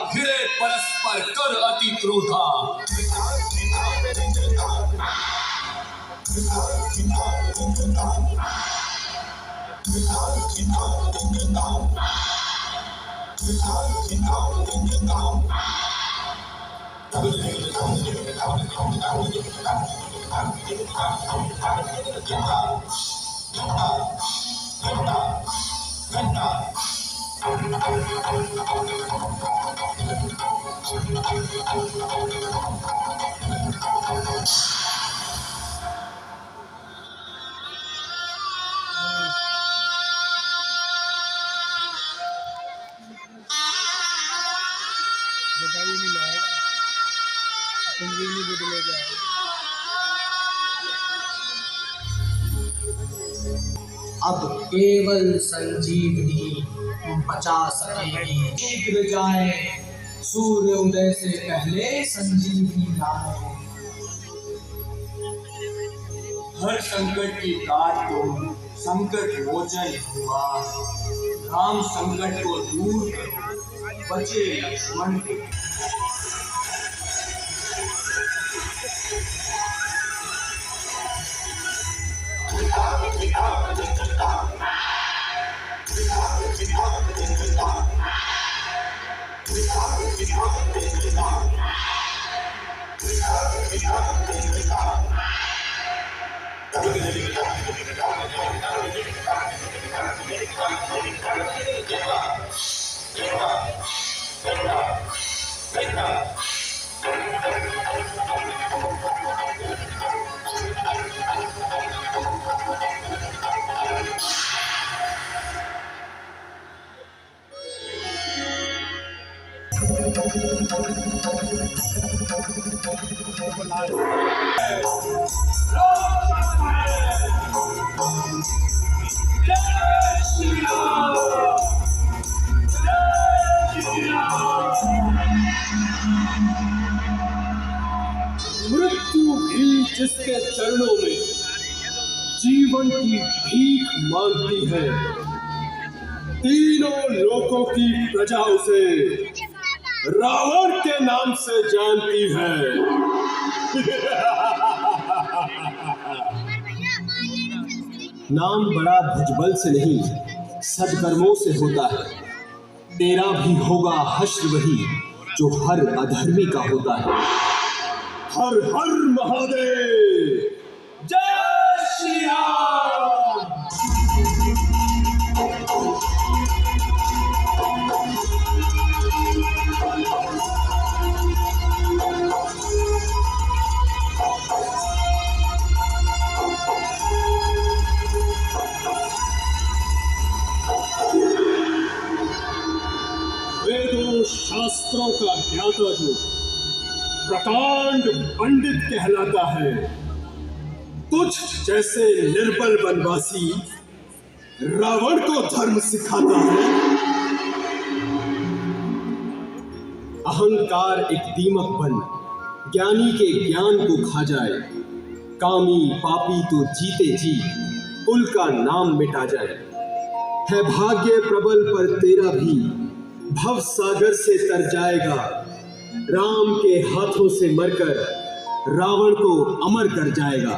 घिरे परस्पर कर अति क्रोधा, अब केवल संजीवनी बचा सकेगी। शीघ्र जाए, सूर्य उदय से पहले संजीवनी लाए। हर संकट की काट को संकट मोचन हुआ, राम संकट को दूर करो, बचे लक्ष्मण के। मृत्यु भी जिसके चरणों में जीवन की भीख मांगती है, तीनों लोकों की प्रजा उसे रावण के नाम से जानती है। नाम बड़ा भुजबल से नहीं, सदकर्मों से होता है। तेरा भी होगा हश्र वही जो हर अधर्मी का होता है। हर हर महादेव, जय श्री राम। वेदों शास्त्रों का ज्ञाता जो प्रकांड पंडित कहलाता है, तुझ जैसे निर्बल वनवासी रावण को धर्म सिखाता है। अहंकार एक दीमक बन ज्ञानी के ज्ञान को खा जाए। कामी पापी तो जीते जी कुल का नाम मिटा जाए। है भाग्य प्रबल पर तेरा भी भव सागर से तर जाएगा। राम के हाथों से मरकर रावण को अमर कर जाएगा।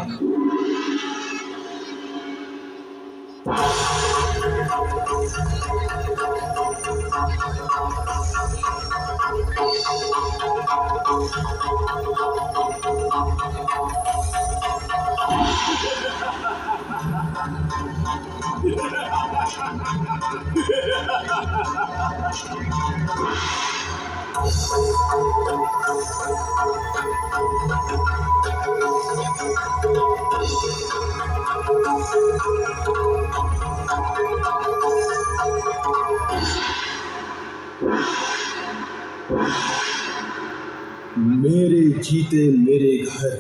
मेरे जीते मेरे घर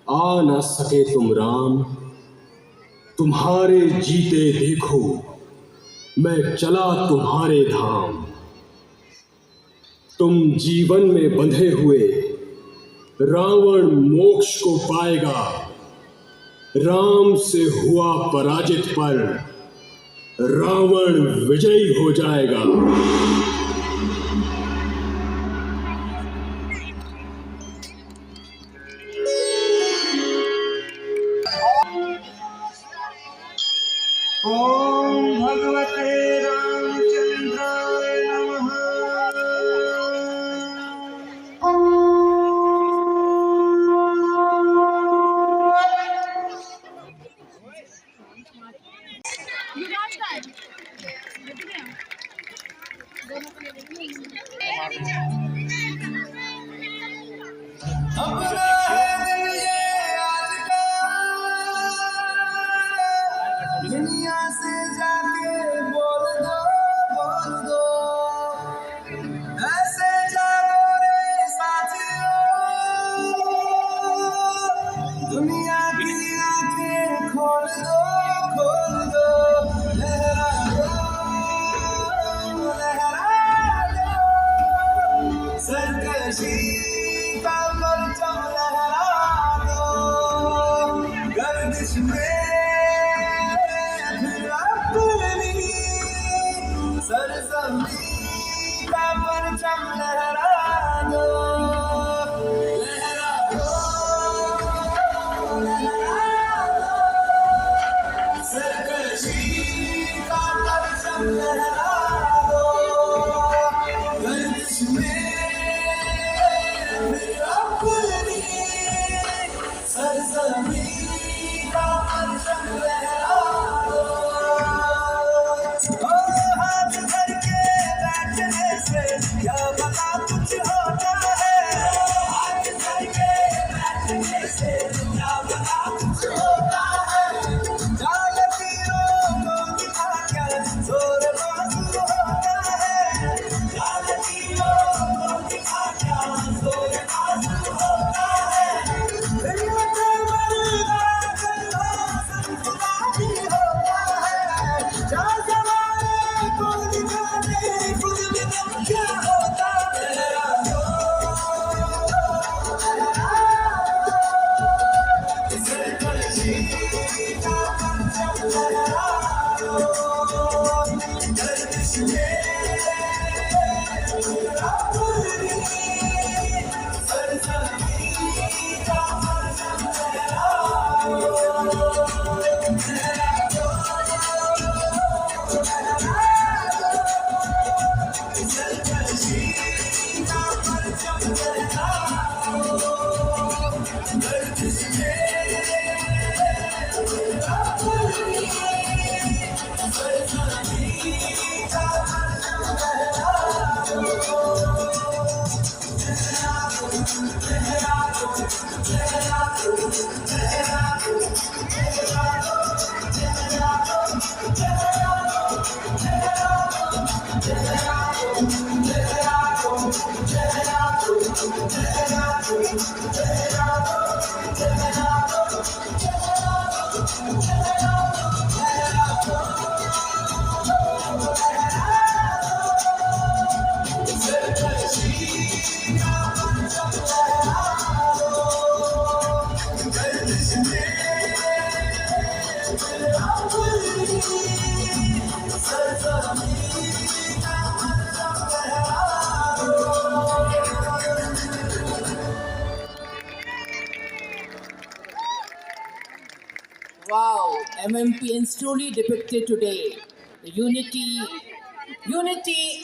आ न सके तुम राम। तुम्हारे जीते देखो मैं चला तुम्हारे धाम। तुम जीवन में बंधे हुए रावण मोक्ष को पाएगा। राम से हुआ पराजित पर रावण विजयी हो जाएगा। ओम भगवते रामचंद्राय नमः। अपना है दिल ये आज का, दुनिया से जाके बोल दो ऐसे जागो रे साथियों। दुनिया की आंखें खोल दो लहरा दो सरकशी का परचम लहरा दो। गर्दिश में सरजमी का परचम लहरा दो सरकशी का परचम लहरा दो। गर्दिश में फिर अपनी सरजमी का परचम लहरा दो। हाथ धर के बैठने से क्या पता कुछ होता है। हाथ धर के बैठने से क्या पता कुछ होता है। जागतीरों को दिखा कर जोर बाज Wow, MMPNs truly depicted today the unity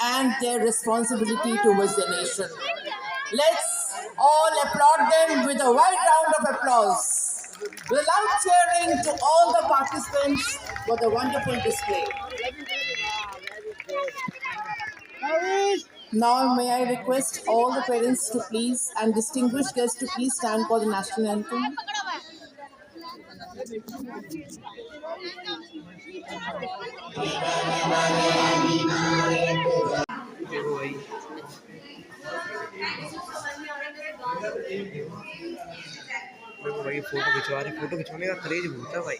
and their responsibility towards the nation. Let's all applaud them with a wide round of applause. With loud cheering to all the participants for the wonderful display. Now may I request all the parents to please and distinguished guests to please stand for the national anthem. भाई photo खिंचवाने का craze बहुत है भाई।